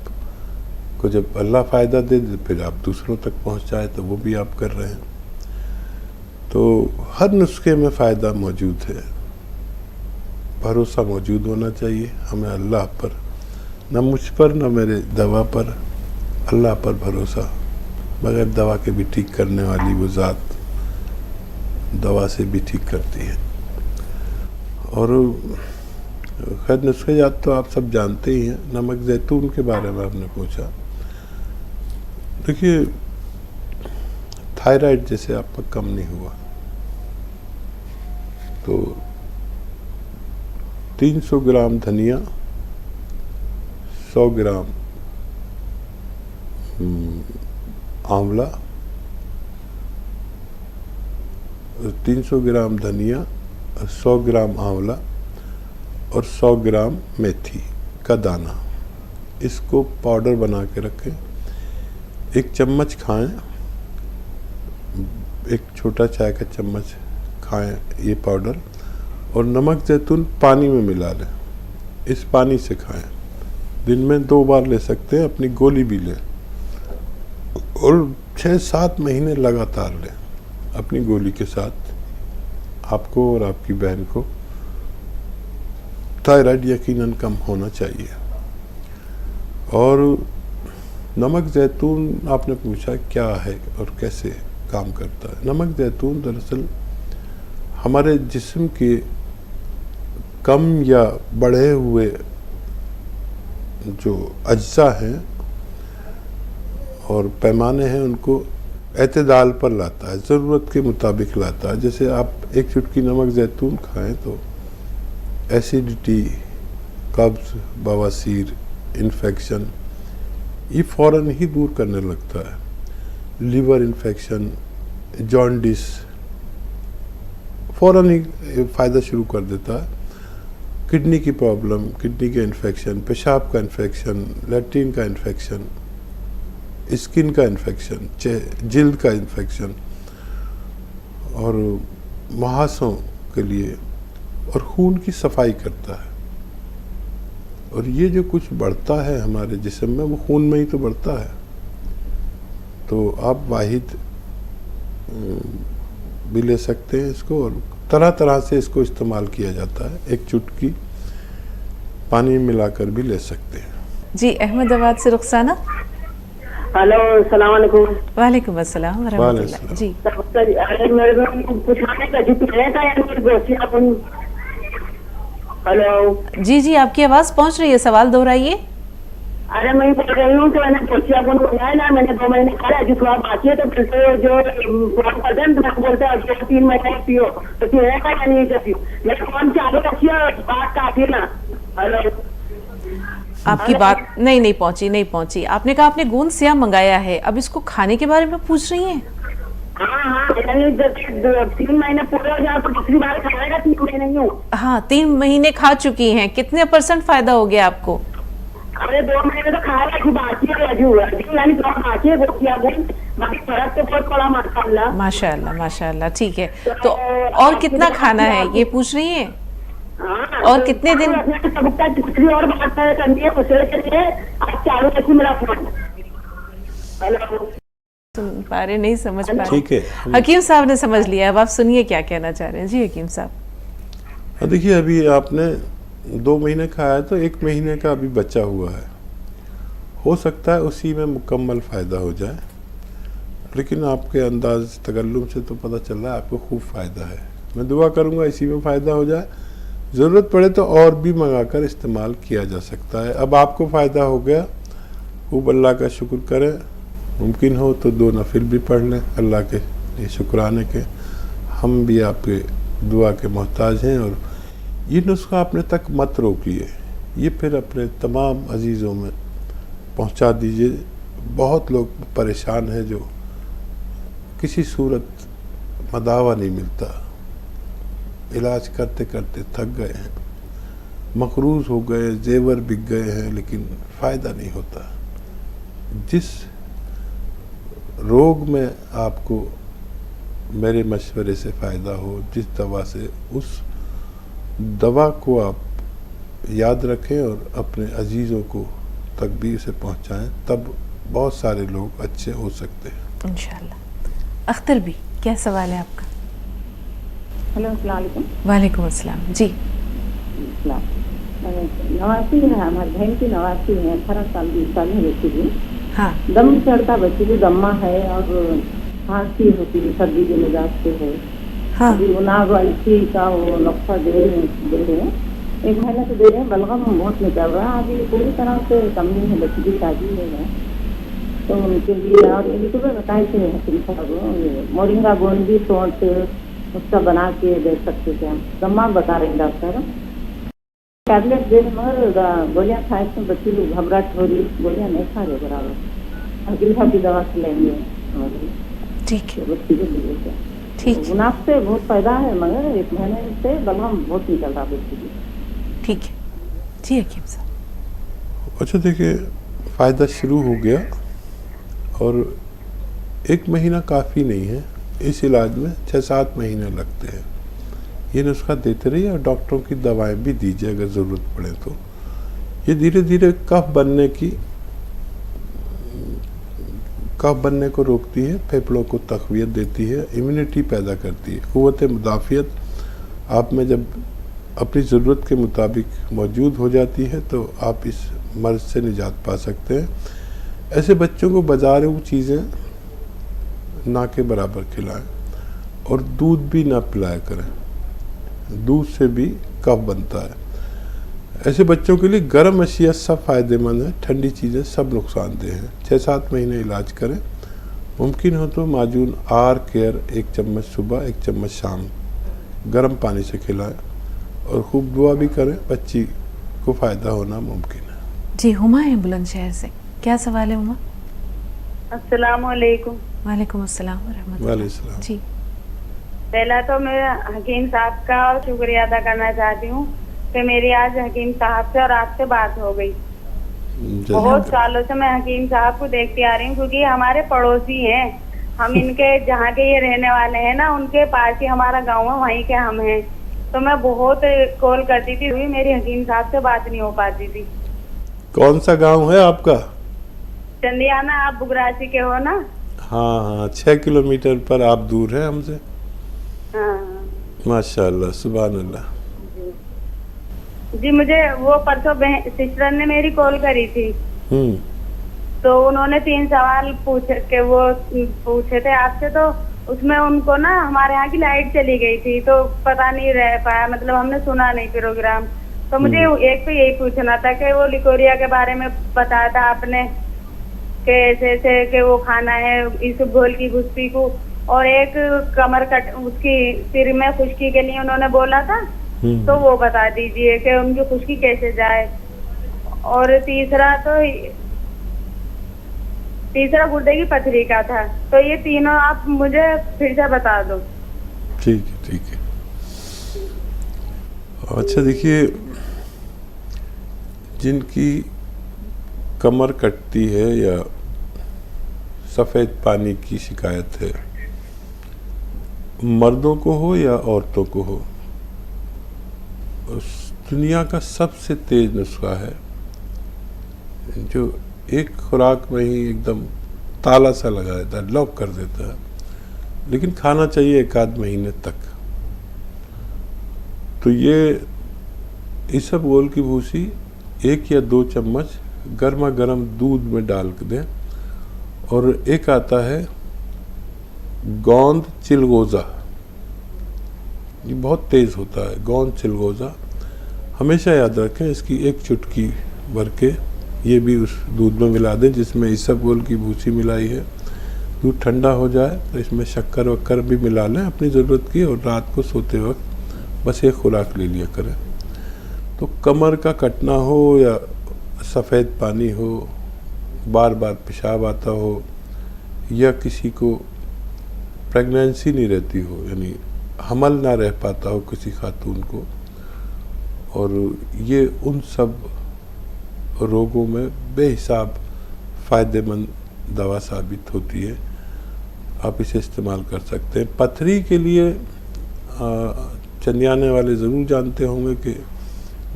को जब अल्लाह फ़ायदा दे फिर आप दूसरों तक पहुंचाए, तो वो भी आप कर रहे हैं। तो हर नुस्खे में फ़ायदा मौजूद है, भरोसा मौजूद होना चाहिए हमें अल्लाह पर, न मुझ पर न मेरे दवा पर, अल्लाह पर भरोसा। बगैर दवा के भी ठीक करने वाली वो ज़ात दवा से भी ठीक करती है। और खैर नुस्खे जात तो आप सब जानते ही हैं। नमक जैतून के बारे में आपने पूछा, देखिए थायराइड जैसे आपका कम नहीं हुआ तो 300 ग्राम धनिया, 100 ग्राम आंवला, 300 ग्राम धनिया, 100 ग्राम आंवला और 100 ग्राम मेथी का दाना, इसको पाउडर बना के रखें। 1 चम्मच खाएं, 1 छोटा चाय का चम्मच खाएं ये पाउडर, और नमक जैतून पानी में मिला लें, इस पानी से खाएं। दिन में 2 बार ले सकते हैं, अपनी गोली भी लें और 6-7 महीने लगातार लें अपनी गोली के साथ। आपको और आपकी बहन को थायराइड यकीनन कम होना चाहिए। और नमक जैतून आपने पूछा क्या है और कैसे काम करता है। नमक जैतून दरअसल हमारे जिस्म के कम या बढ़े हुए जो अज्जा हैं और पैमाने हैं उनको एतदाल पर लाता है, ज़रूरत के मुताबिक लाता है। जैसे आप 1 चुटकी नमक जैतून खाएं तो एसिडिटी, कब्ज़, बवासीर, इन्फेक्शन ये फ़ौरन ही दूर करने लगता है। लीवर इन्फेक्शन, जॉन्डिस फ़ौरन ही फ़ायदा शुरू कर देता है। किडनी की प्रॉब्लम, किडनी के इन्फेक्शन, पेशाब का इन्फेक्शन, लैट्रिन का इन्फेक्शन, स्किन का इन्फेक्शन, जिल्द का इन्फेक्शन और मुहासों के लिए, और खून की सफाई करता है। और ये जो कुछ बढ़ता है हमारे जिस्म में वो खून में ही तो बढ़ता है। तो आप वाहिद भी ले सकते हैं इसको, और तरह तरह से इसको इस्तेमाल किया जाता है। 1 चुटकी पानी में मिलाकर भी ले सकते हैं। जी अहमदाबाद से रुखसाना। हेलो, अस्सलाम वालेकुम। वालेकुम अस्सलाम व रहमतुल्लाह। जी हेलो जी जी, आपकी आवाज़ पहुंच रही है, सवाल दोहराइए। अरे मैं बोल रही हूँ कि मैंने गोसिया गुण मंगाया ना, मैंने 2 महीने खाया, जो थोड़ा बाकी है तो फिर से जो फोन करते हैं तो मैं बोलते हैं 2-3 महीने पियो, तो पीने का या नहीं पियो। मैं फोन चालू रखिए, बात काटिए ना। हेलो, आपकी बात नहीं पहुंची। आपने कहा आपने गोंद सिया मंगाया है, अब इसको खाने के बारे में पूछ रही हैं? हाँ, यानी 3 महीने पूरे हो जाए तो दूसरी बार खाएगा, 3 महीने नहीं हो। हाँ, 3 महीने खा चुकी हैं, कितने % फायदा हो गया आपको? अरे 2 महीने तो खाया, बाकी है यानी थोड़ा बाकी है गोसिया गुण, बाकी फर्क तो बहुत पड़ा माशाल्लाह। माशाल्लाह, ठीक है। तो और कितना खाना है ये पूछ रही हैं? हाँ, और कितने दिन? दूसरी और बात करनी है दूसरे के लिए, आप चालू रखिए मेरा फोन। हेलो, सुन पा रहे, नहीं समझ पा रहे? ठीक है, हकीम साहब ने समझ लिया, अब आप सुनिए क्या कहना चाह रहे हैं। जी हकीम साहब। हाँ, देखिए अभी आपने 2 महीने खाया तो 1 महीने का अभी बचा हुआ है, हो सकता है उसी में मुकम्मल फ़ायदा हो जाए, लेकिन आपके अंदाज तकल्लुम से तो पता चल रहा है आपको खूब फ़ायदा है। मैं दुआ करूँगा इसी में फ़ायदा हो जाए, ज़रूरत पड़े तो और भी मंगाकर इस्तेमाल किया जा सकता है। अब आपको फ़ायदा हो गया, खूब अल्लाह का शुक्र करें, मुमकिन हो तो 2 नफिल भी पढ़ लें अल्लाह के लिए शुक्राने के। हम भी आपके दुआ के मोहताज हैं, और ये नुस्खा अपने तक मत रोकिए, ये फिर अपने तमाम अजीज़ों में पहुंचा दीजिए। बहुत लोग परेशान हैं जो किसी सूरत मदावा नहीं मिलता, इलाज करते करते थक गए हैं, मकरूज़ हो गए, जेवर बिक गए हैं, लेकिन फ़ायदा नहीं होता। जिस रोग में आपको मेरे मशवरे से फ़ायदा हो, जिस दवा से, उस दवा को आप याद रखें और अपने अजीज़ों को तक भी उसे पहुँचाएँ, तब बहुत सारे लोग अच्छे हो सकते हैं इंशाल्लाह। अख्तर भी क्या सवाल है आपका? हेलो, अस्सलाम वालेकुम। वालेकुम अस्सलाम। जी, नवासी है, हमारी बहन की नवासी है, 18 साल 20 साल में बच्ची थी। हाँ, दम चढ़ता बच्ची की, दम्मा है और खांसी होती है, सर्दी के मिजाज से है। हाँ, अभी वो नागवाइसी का वो नुस्खा दे रहे हैं, 1 महीने से दे रहे हैं, बलगम बहुत निकल रहा है, अभी पूरी तरह से कमी है, बच्ची की शादी है, तो उनके लिए। और इनको भी बताए थे हकीम साहब, मोरिंगा गोंदी सौंठ उसका बना के दे सकते थे हम, दम्मा बता रहे हैं डॉक्टर। टैबलेट दे, मगर गोलियाँ खाए तो बच्ची लोग घबराहट हो रही, गोलियाँ नहीं खा रहे बराबर, हकीम साहब की दवा खिलाएंगे ठीक है, बच्ची के लिए। ठीक है, गुनाह से बहुत फायदा है, मगर 1 महीने से बलगम बहुत निकल रहा बच्ची की। ठीक है। जी हकीम साहब। अच्छा, देखिए फ़ायदा शुरू हो गया और 1 महीना काफ़ी नहीं है, इस इलाज में 6-7 महीने लगते हैं। ये नुस्खा देते रहिए और डॉक्टरों की दवाएं भी दीजिए अगर ज़रूरत पड़े तो। ये धीरे धीरे कफ बनने को रोकती है, फेफड़ों को तक़वियत देती है, इम्यूनिटी पैदा करती है, क़ुव्वत मुदाफ़ियत आप में जब अपनी ज़रूरत के मुताबिक मौजूद हो जाती है तो आप इस मर्ज़ से निजात पा सकते हैं। ऐसे बच्चों को बाज़ारू चीज़ें ना के बराबर खिलाएं और दूध भी ना पिलाया करें, दूध से भी कफ बनता है। ऐसे बच्चों के लिए गर्म अशिया सब फ़ायदेमंद है, ठंडी चीज़ें सब नुकसानदेह हैं। 6-7 महीने इलाज करें, मुमकिन हो तो माजून आर केयर 1 चम्मच सुबह 1 चम्मच शाम गर्म पानी से खिलाएं और खूब दुआ भी करें, बच्ची को फ़ायदा होना मुमकिन है। जी, हुमा है बुलंदशहर से, क्या सवाल है हुमा? अस्सलाम वालेकुम। वालेकुम अस्सलाम व रहमतुल्लाह। वालेकुम सलाम। जी, पहला तो मैं हकीम साहब का शुक्रिया अदा करना चाहती हूँ कि मेरी आज हकीम साहब से और आपसे बात हो गई। बहुत सालों से मैं हकीम साहब को देखती आ रही हूँ, क्योंकि हमारे पड़ोसी हैं, हम इनके जहाँ के ये रहने वाले हैं ना, उनके पास ही हमारा गाँव है, वहीं के हम हैं। तो मैं बहुत कॉल करती थी, मेरी हकीम साहब से बात नहीं हो पाती थी। कौन सा गांव है आपका? चंदियाना, आप बुगरासी के हो ना? हाँ हाँ, 6 किलोमीटर पर आप दूर हैं हमसे। हाँ माशाअल्लाह, सुभान अल्लाह। जी, मुझे वो परसों सिस्टर ने मेरी कॉल करी थी, तो उन्होंने 3 सवाल पूछे थे आपसे। तो उसमें उनको ना हमारे यहाँ की लाइट चली गई थी, तो पता नहीं रह पाया, मतलब हमने सुना नहीं प्रोग्राम। तो मुझे एक तो यही पूछना था कि वो लिकोरिया के बारे में बताया था आपने कि ऐसे ऐसे कि वो खाना है इस घोल की घुस्पी को, और एक कमर कट उसकी सिर में खुश्की के लिए उन्होंने बोला था, तो वो बता दीजिए कि उनकी खुश्की कैसे जाए। और तीसरा गुर्दे की पथरी का था। तो ये तीनों आप मुझे फिर से बता दो। ठीक है, ठीक है। अच्छा देखिए, जिनकी कमर कटती है या सफ़ेद पानी की शिकायत है, मर्दों को हो या औरतों को हो, उस दुनिया का सबसे तेज नुस्खा है जो एक खुराक में ही एकदम ताला सा लगा देता है, लॉक कर देता है, लेकिन खाना चाहिए 1 महीने तक। तो ये इसबगोल की भूसी 1 या 2 चम्मच गर्मा गर्म दूध में डाल दें। और एक आता है गोंद चिलगोज़ा, ये बहुत तेज़ होता है, गोंद चिलगोज़ा। हमेशा याद रखें, इसकी 1 चुटकी भर के ये भी उस दूध में मिला दें जिसमें इसबगोल की भूसी मिलाई है। दूध ठंडा हो जाए तो इसमें शक्कर वक्कर भी मिला लें अपनी ज़रूरत की, और रात को सोते वक्त बस 1 खुराक ले लिया करें। तो कमर का कटना हो या सफ़ेद पानी हो, बार बार पेशाब आता हो, या किसी को प्रेगनेंसी नहीं रहती हो, यानी हमल ना रह पाता हो किसी खातून को, और ये उन सब रोगों में बेहिसाब फ़ायदेमंद दवा साबित होती है। आप इसे इस्तेमाल कर सकते हैं। पथरी के लिए चंदियाने वाले ज़रूर जानते होंगे कि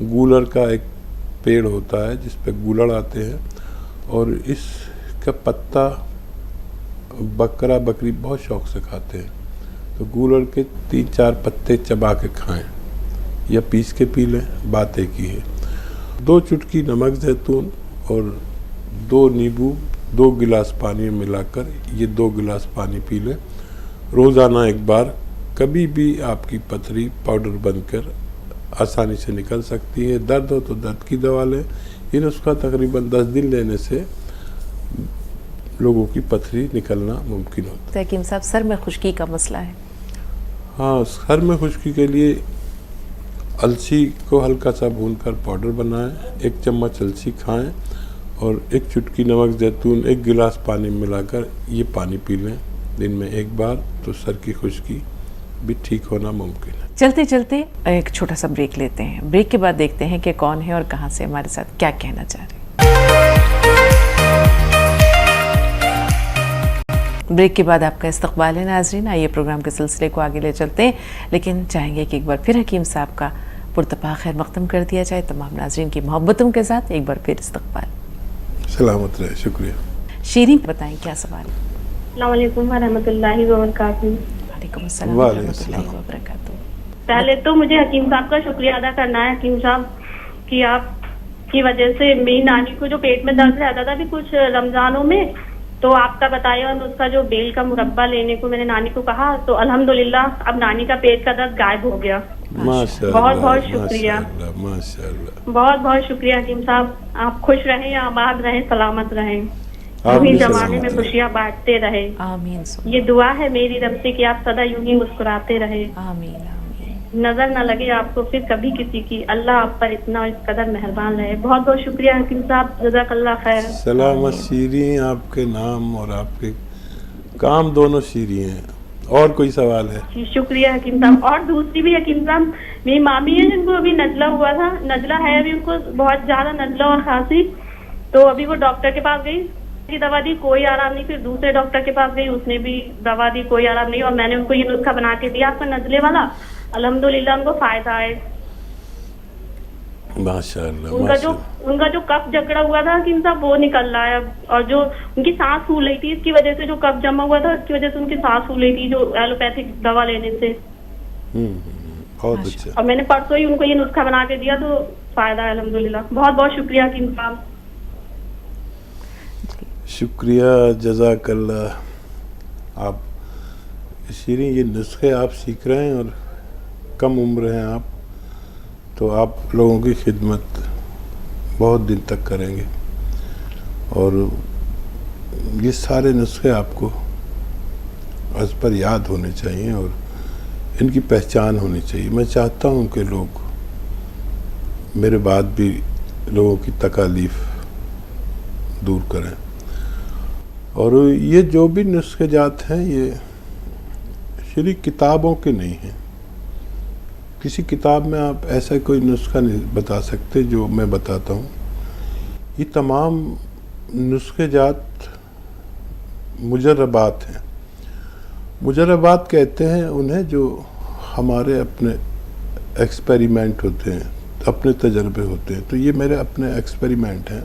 गूलर का एक पेड़ होता है जिस पे गूलड़ आते हैं, और इसका पत्ता बकरा बकरी बहुत शौक से खाते हैं। तो गूलड़ के 3-4 पत्ते चबा के खाएं या पीस के पी लें, बात एक ही है। 2 चुटकी नमक ज़ैतून और 2 नींबू 2 गिलास पानी में मिलाकर ये 2 गिलास पानी पी लें रोज़ाना 1 बार। कभी भी आपकी पथरी पाउडर बनकर आसानी से निकल सकती है। दर्द हो तो दर्द की दवा लें। ये नुस्खा तकरीबन 10 दिन लेने से लोगों की पथरी निकलना मुमकिन होता है। हकीम साहब, सर में खुश्की का मसला है। हाँ, सर में खुश्की के लिए अलसी को हल्का सा भूनकर पाउडर बनाएं, 1 चम्मच अलसी खाएं और 1 चुटकी नमक ज़ैतून 1 गिलास पानी में मिलाकर ये पानी पी लें दिन में 1 बार, तो सर की खुश्की भी ठीक होना मुमकिन है। चलते चलते एक छोटा सा ब्रेक लेते हैं। ब्रेक के बाद देखते हैं कि कौन है और कहां से हमारे साथ क्या कहना चाह रहे हैं। ब्रेक के बाद आपका इस्तकबाल है नाजरीन। आइए प्रोग्राम के सिलसिले को आगे ले चलते हैं, लेकिन चाहेंगे कि एक बार फिर हकीम साहब का पुरतपा खैर मक़दम कर दिया जाए। तमाम नाजरीन की मोहब्बतों के साथ एक बार फिर इस्तकबाल। सलामत रहे, शुक्रिया। शीरीन, बताएं क्या सवाल है? अस्सलाम वालेकुम वरहमतुल्लाहि वबरकातुहू। वालेकुम अस्सलाम वरहमतुल्लाहि वबरकातुहू। पहले तो मुझे हकीम साहब का शुक्रिया अदा करना है हकीम साहब कि आपकी वजह से मेरी नानी को जो पेट में दर्द रहता था भी कुछ रमजानों में, तो आपका बताया और उसका जो बेल का मुरब्बा लेने को मैंने नानी को कहा, तो अल्हम्दुलिल्लाह अब नानी का पेट का दर्द गायब हो गया। माशाअल्लाह, बहुत बहुत शुक्रिया, माशाअल्लाह। बहुत बहुत शुक्रिया हकीम साहब। आप खुश रहें, आबाद रहें, सलामत रहें, आप भी जमाने सलामत में खुशियाँ बांटते रहे। आमीन। ये दुआ है मेरी रब से कि आप सदा यूं ही मुस्कुराते रहे। आमीन आमीन। नजर न लगे आपको फिर कभी किसी की। अल्लाह आप पर इतना इस कदर मेहरबान रहे। बहुत बहुत शुक्रिया हकीम साहब, जज़ाकल्लाह खैर। सलामत शीरी, आपके नाम और आपके काम दोनों शीरी हैं। और कोई सवाल है? जी शुक्रिया हकीम साहब। और दूसरी भी हकीम साहब, मेरी मामी है जिनको अभी नजला हुआ था, नजला है अभी उनको बहुत ज्यादा नजला और खांसी, तो अभी वो डॉक्टर के पास गई, की दवा दी, कोई आराम नहीं। फिर दूसरे डॉक्टर के पास गई, उसने भी दवा दी, कोई आराम नहीं। और मैंने उनको ये नुस्खा बना के दिया आपका नजले वाला, अल्हम्दुलिल्लाह उनको फायदा है। माशाअल्लाह। उनका जो कफ जकड़ा हुआ था हकीम साहब वो निकल रहा है अब। और जो उनकी सांस फूल रही थी, इसकी वजह से जो कफ जमा हुआ था इसकी वजह से उनकी सांस फूल रही थी, जो एलोपैथिक दवा लेने से। बहुत अच्छा। और मैंने परसों ही उनको ये नुस्खा बना के दिया, तो फायदा है अल्हम्दुलिल्लाह। बहुत बहुत शुक्रिया हकीम साहब। शुक्रिया, जज़ाकल्लाह। आप शीरी, ये नुस्खे आप सीख रहे हैं और कम उम्र हैं आप, तो आप लोगों की खिदमत बहुत दिन तक करेंगे। और ये सारे नुस्खे आपको अज़ पर याद होने चाहिए और इनकी पहचान होनी चाहिए। मैं चाहता हूँ कि लोग मेरे बाद भी लोगों की तकालीफ दूर करें। और ये जो भी नुस्खे जात हैं ये श्री किताबों के नहीं हैं। किसी किताब में आप ऐसा कोई नुस्खा नहीं बता सकते जो मैं बताता हूँ। ये तमाम नुस्खे जात मुजर्रबात हैं। मुजर्रबात कहते हैं उन्हें जो हमारे अपने एक्सपेरिमेंट होते हैं, अपने तजर्बे होते हैं। तो ये मेरे अपने एक्सपेरिमेंट हैं,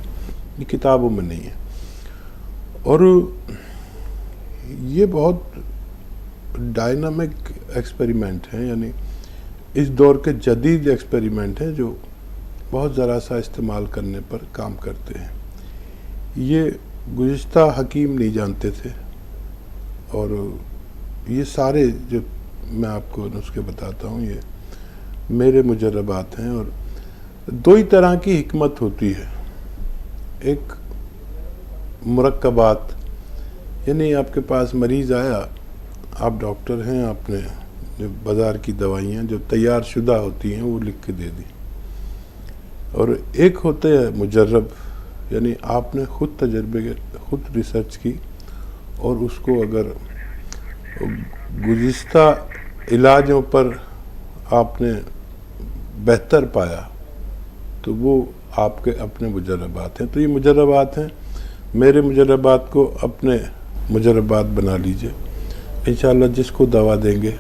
ये किताबों में नहीं है। और ये बहुत डायनामिक एक्सपेरिमेंट हैं, यानी इस दौर के जदीद एक्सपेरिमेंट हैं जो बहुत ज़रा सा इस्तेमाल करने पर काम करते हैं। ये गुज़िश्ता हकीम नहीं जानते थे। और ये सारे जो मैं आपको नुस्खे बताता हूँ ये मेरे मुजर्रबात हैं। और दो ही तरह की हिकमत होती है। एक मुरक्कबात, यानी आपके पास मरीज़ आया, आप डॉक्टर हैं, आपने जो बाज़ार की दवाइयाँ जो तैयार शुदा होती हैं वो लिख के दे दी। और एक होते हैं मुजर्रब, यानी आपने ख़ुद तजर्बे ख़ुद रिसर्च की और उसको अगर गुज़िश्ता इलाजों पर आपने बेहतर पाया तो वो आपके अपने मुजर्रबात हैं। तो ये मुजर्रबात हैं। मेरे मुजर्रबात को अपने मुजर्रबात बना लीजिए। इंशाअल्लाह जिसको दवा देंगे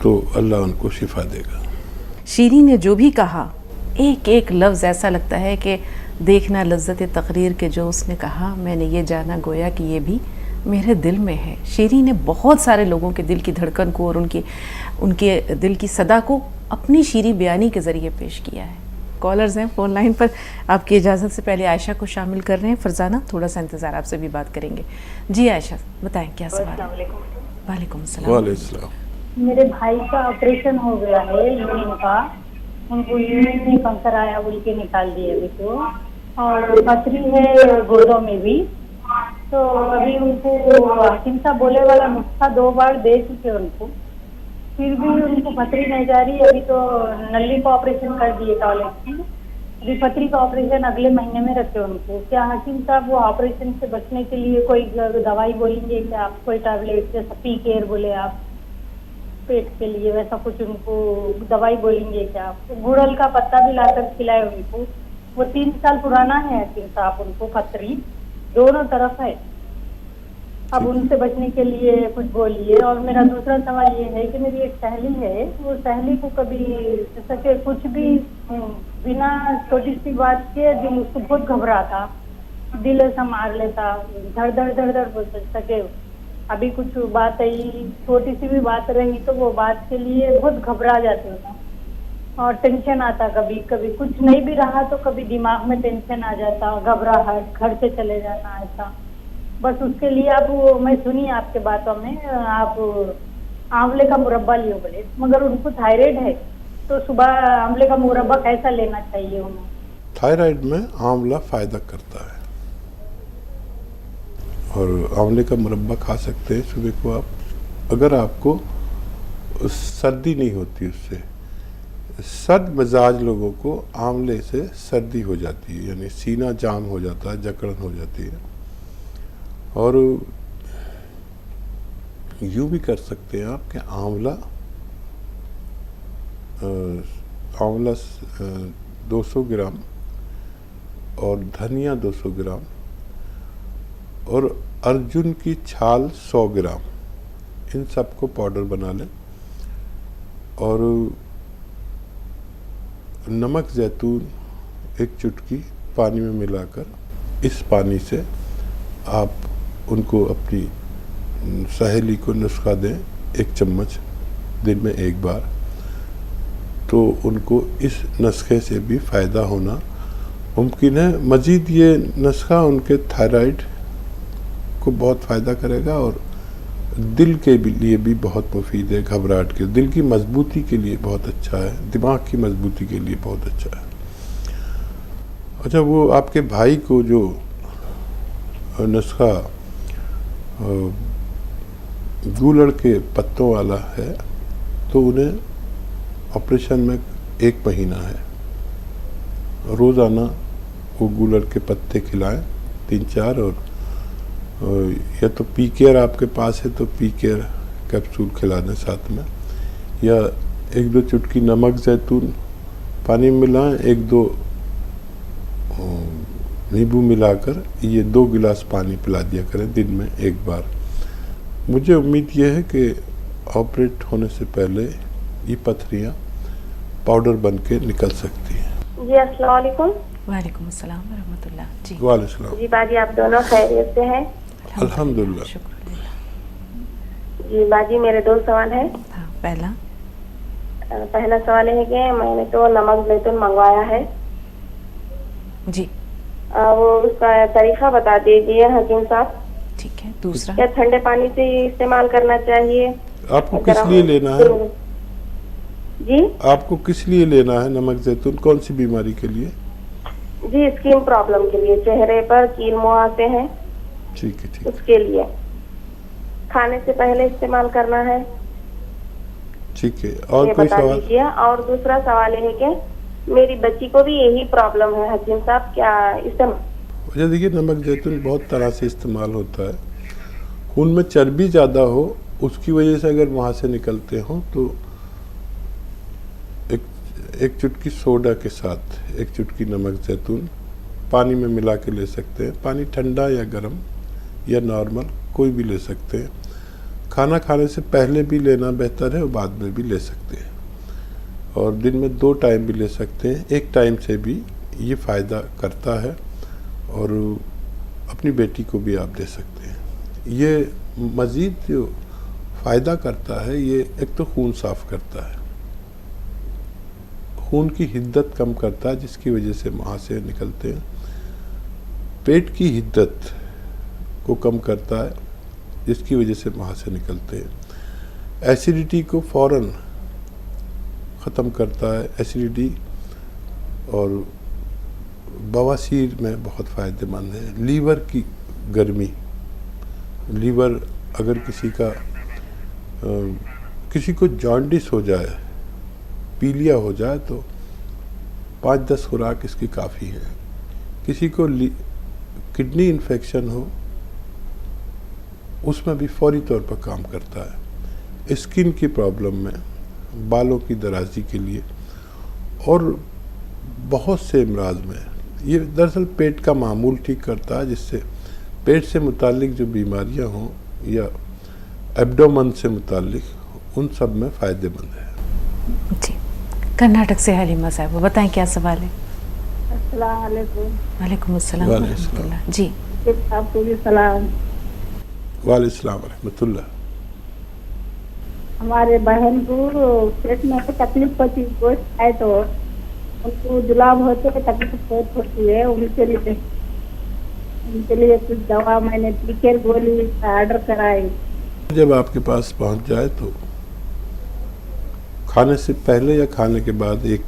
तो अल्लाह उनको शिफा देगा। शीरी ने जो भी कहा, एक एक लफ्ज़ ऐसा लगता है कि देखना लज्जत तकरीर के जो उसने कहा, मैंने ये जाना गोया कि ये भी मेरे दिल में है। शीरी ने बहुत सारे लोगों के दिल की धड़कन को और उनके दिल की सदा को अपनी शीरी बयानी के ज़रिए पेश किया है। कॉलर्स हैं फ़ोन लाइन पर। आपकी इजाज़त से पहले आयशा को शामिल कर रहे हैं। फरजाना, थोड़ा सा इंतज़ार, आपसे भी बात करेंगे। जी आयशा, बताएं क्या सवाल है? वालेकुम सलाम। मेरे भाई का ऑपरेशन हो गया है यूरिन का। उनको यूरिन में कैंसर आया, बोल के निकाल दिए अभी तो। और पथरी है गुर्दों में भी। तो अभी उनको हकीम साहब बोले वाला नुस्खा 2 बार दे चुके उनको, फिर भी उनको पथरी नहीं जा रही। अभी तो नली का ऑपरेशन कर दिए टॉयलेट की। अभी पथरी का ऑपरेशन अगले महीने में रखे उनको। क्या हकीम साहब वो ऑपरेशन से बचने के लिए कोई दवाई बोलेंगे क्या आप? कोई टैबलेट जैसा पी केयर बोले आप पेट के लिए, वैसा कुछ उनको दवाई बोलेंगे क्या आप? गुड़हल का पत्ता भी लाकर खिलाए उनको। वो 3 साल पुराना है हकीम साहब, उनको पथरी दोनों तरफ है। अब उनसे बचने के लिए कुछ बोलिए। और मेरा दूसरा सवाल ये है कि मेरी एक सहेली है, वो सहेली को कभी जैसा कि कुछ भी बिना छोटी सी बात के दिल उसको बहुत घबराता, दिल ऐसा मार लेता, धड़ धड़ धड़ धड़ बोल सके। अभी कुछ बात आई, छोटी सी भी बात रही तो वो बात के लिए बहुत घबरा जाते हो और टेंशन आता। कभी कभी कुछ नहीं भी रहा तो कभी दिमाग में टेंशन आ जाता, घबराहट, घर से चले जाना, ऐसा। बस उसके लिए आप मैं सुनी आपके बातों में आप आंवले का मुरब्बा लियो बोले, मगर उनको थायराइड है तो सुबह आंवले का मुरब्बा कैसा लेना चाहिए उन्हें? थायराइड में आंवला फ़ायदा करता है और आंवले का मुरब्बा खा सकते हैं सुबह को आप। अगर आपको सर्दी नहीं होती उससे, सर्द मिजाज लोगों को आंवले से सर्दी हो जाती है, यानी सीना जाम हो जाता है, जकड़न हो जाती है। और यूँ भी कर सकते हैं आप कि आंवला 200 ग्राम और धनिया 200 ग्राम और अर्जुन की छाल 100 ग्राम, इन सबको पाउडर बना लें। और नमक जैतून 1 चुटकी पानी में मिलाकर, इस पानी से आप उनको अपनी सहेली को नुस्खा दें 1 चम्मच दिन में 1 बार, तो उनको इस नुस्खे से भी फ़ायदा होना मुमकिन है। मज़ीद ये नुस्खा उनके थायराइड को बहुत फ़ायदा करेगा और दिल के लिए भी बहुत मुफीद है, घबराहट के, दिल की मजबूती के लिए बहुत अच्छा है, दिमाग की मजबूती के लिए बहुत अच्छा है। अच्छा, वो आपके भाई को जो नुस्खा गूलड़ के पत्तों वाला है, तो उन्हें ऑपरेशन में 1 महीना है, रोज़ाना वो गूलड़ के पत्ते खिलाएं 3-4, और या तो पी केयर आपके पास है तो पी केयर कैप्सूल खिला दें साथ में, या 1-2 चुटकी नमक जैतून पानी में मिलाएं, 1-2 नींबू मिलाकर ये 2 गिलास पानी पिला दिया करें दिन में 1 बार। मुझे उम्मीद ये है कि ऑपरेट होने से पहले ये पथरियाँ पाउडर बन के निकल सकती हैं। जी अस्सलाम वालेकुम। वालेकुम अस्सलाम व रहमतुल्लाह। जी वालेकुम। जी बाजी, आप दोनों खैरियत से हैं? अल्हम्दुलिल्लाह। शुक्रिया। जी बाजी, मेरे 2 सवाल हैं। हाँ, पहला सवाल है कि मैंने तो नमक जैतून मंगवाया है जी, वो उसका तरीका बता दीजिए हकीम साहब। ठीक है। दूसरा, क्या ठंडे पानी से इस्तेमाल करना चाहिए? आपको किस लिए लेना है? जी आपको किस लिए लेना है नमक जैतून? कौन सी बीमारी के लिए? जी स्किन प्रॉब्लम के लिए, चेहरे पर कील मुहासे हैं, ठीक है, ठीक उसके लिए। खाने से पहले इस्तेमाल करना है, ठीक है। और ये कोई बता सवाल? दीजिए। और दूसरा सवाल है कि मेरी बच्ची को भी यही प्रॉब्लम है हकीम साहब, क्या इस्तेमाल? अच्छा, देखिए, नमक जैतून बहुत तरह से इस्तेमाल होता है। खून में चर्बी ज़्यादा हो, उसकी वजह से अगर वहाँ से निकलते हो तो एक चुटकी सोडा के साथ 1 चुटकी नमक जैतून पानी में मिला के ले सकते हैं। पानी ठंडा या गर्म या नॉर्मल कोई भी ले सकते हैं। खाना खाने से पहले भी लेना बेहतर है और बाद में भी ले सकते हैं, और दिन में 2 टाइम भी ले सकते हैं। 1 टाइम से भी ये फ़ायदा करता है, और अपनी बेटी को भी आप दे सकते हैं। ये मज़ीद जो फ़ायदा करता है, ये एक तो खून साफ़ करता है, खून की हिद्दत कम करता है जिसकी वजह से मुहासे निकलते हैं, पेट की हिद्दत को कम करता है जिसकी वजह से मुहासे निकलते हैं, एसिडिटी को फ़ौरन ख़त्म करता है, एसिडिटी, और बवासीर में बहुत फ़ायदेमंद है। लीवर की गर्मी, लीवर अगर किसी को जॉन्डिस हो जाए, पीलिया हो जाए, तो 5-10 खुराक इसकी काफ़ी है। किसी को किडनी इन्फेक्शन हो, उसमें भी फौरी तौर पर काम करता है। स्किन की प्रॉब्लम में, बालों की दराजी के लिए, और बहुत से अमराज में ये दरअसल पेट का मामूल ठीक करता है, जिससे पेट से मुतालिक जो बीमारियां हों या एब्डोमन से मुतालिक, उन सब में फ़ायदेमंद है। जी। कर्नाटक से हलीमा साहब, बताएं क्या सवाल है? अस्सलाम वालेकुम। वालेकुम अस्सलाम व रहमतुल्लाह। जी आपको भी सलाम। वालेकुम रहमतुल्लाह। हमारे बहन को पेट में तकलीफ होती है, गोश्त खाए तो उनको जुलाब होते है, तकलीफ बहुत होती है। उनके लिए कुछ दवा मैंने टीकर गोली ऑर्डर कराई। जब आपके पास पहुंच जाए तो खाने से पहले या खाने के बाद 1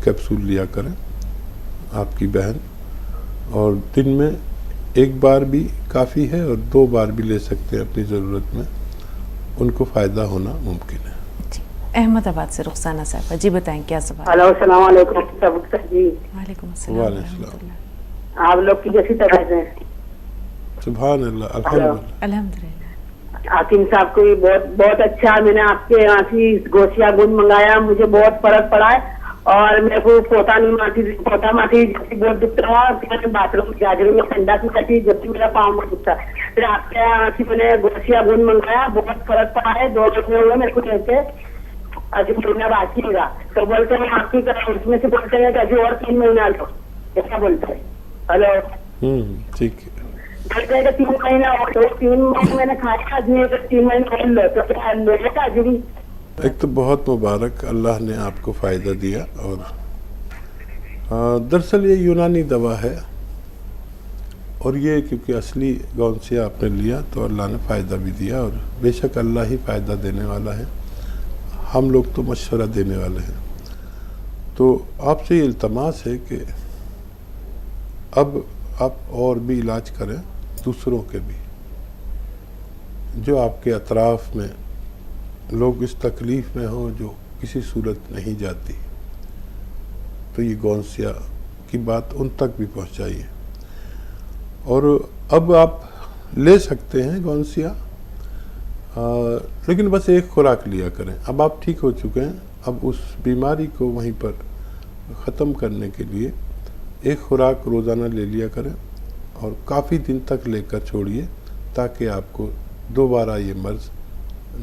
कैप्सूल लिया करें आपकी बहन, और दिन में 1 बार भी काफ़ी है, और 2 बार भी ले सकते हैं अपनी ज़रूरत में, उनको फ़ायदा होना मुमकिन है। जी। अहमदाबाद से रुखसाना साहब, जी बताएं क्या सवाल? हेलो, अस्सलाम वालेकुम जी। वालेकुम अस्सलाम व रहमतुल्लाह। आप लोग की जैसी तबीयत है? सुभान अल्लाह, अल्हम्दुलिल्लाह। अल्हम्दुलिल्लाह। हाकिम साहब को भी बहुत बहुत अच्छा। मैंने आपके यहाँ से गोशिया गुंद मंगाया, मुझे बहुत फर्क पड़ा है, और मेरे को पोता माथी जैसे बहुत दुख रहा, मैंने बाथरूम गाजरों में ठंडा की कटी, जब मेरा पाँव में दुखता। फिर आपके यहाँ से मैंने गोशिया गुंद मंगाया, बहुत फर्क पड़ा है। 2 महीने हुए मेरे को कहते, अभी महीना बाकी होगा, तो बोलते हैं आपकी तरह, उसमें से बोलते हैं कि अभी और 3 महीना लो, ऐसा बोलते हैं। हेलो, ठीक है। बोलते हैं कि 3 महीना और, तो 3 महीने मैंने खाया, आदमी 3 महीने और लो, तो क्या लेगा अभी? एक तो बहुत मुबारक, अल्लाह ने आपको फ़ायदा दिया। और दरअसल ये यूनानी दवा है, और ये क्योंकि असली गौनसिया आपने लिया तो अल्लाह ने फ़ायदा भी दिया, और बेशक अल्लाह ही फ़ायदा देने वाला है, हम लोग तो मशवरा देने वाले हैं। तो आपसे ये इल्तमास है कि अब आप और भी इलाज करें, दूसरों के भी, जो आपके अतराफ़ में लोग इस तकलीफ़ में हो जो किसी सूरत नहीं जाती, तो ये गौनसिया की बात उन तक भी पहुंचाइए। और अब आप ले सकते हैं गौनसिया, लेकिन बस एक खुराक लिया करें। अब आप ठीक हो चुके हैं, अब उस बीमारी को वहीं पर ख़त्म करने के लिए एक खुराक रोज़ाना ले लिया करें, और काफ़ी दिन तक लेकर छोड़िए ताकि आपको दोबारा ये मर्ज़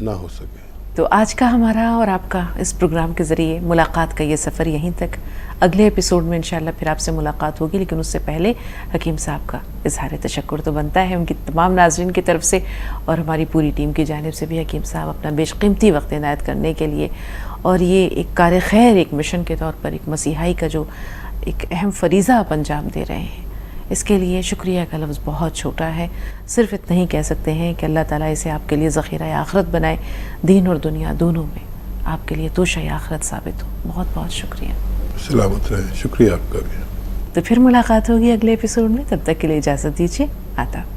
ना हो सके। तो आज का हमारा और आपका इस प्रोग्राम के ज़रिए मुलाकात का ये सफ़र यहीं तक। अगले एपिसोड में इंशाल्लाह फिर आपसे मुलाकात होगी, लेकिन उससे पहले हकीम साहब का इज़हार तशक्कुर तो बनता है उनकी तमाम नाज़रीन की तरफ से, और हमारी पूरी टीम की जानिब से भी हकीम साहब अपना बेशकीमती वक्त इनायत करने के लिए, और ये एक कार खैर, एक मिशन के तौर पर एक मसीहाई का जो एक अहम फरीज़ा आप अंजाम दे रहे हैं, इसके लिए शुक्रिया का लफ्ज़ बहुत छोटा है। सिर्फ इतना ही कह सकते हैं कि अल्लाह ताला इसे आपके लिए ज़ख़ीरा आखिरत बनाए, दीन और दुनिया दोनों में आपके लिए तोशा आखिरत साबित हो। बहुत बहुत शुक्रिया। सलामत रहे। शुक्रिया आपका भी। तो फिर मुलाकात होगी अगले एपिसोड में, तब तक के लिए इजाज़त दीजिए। आदाब।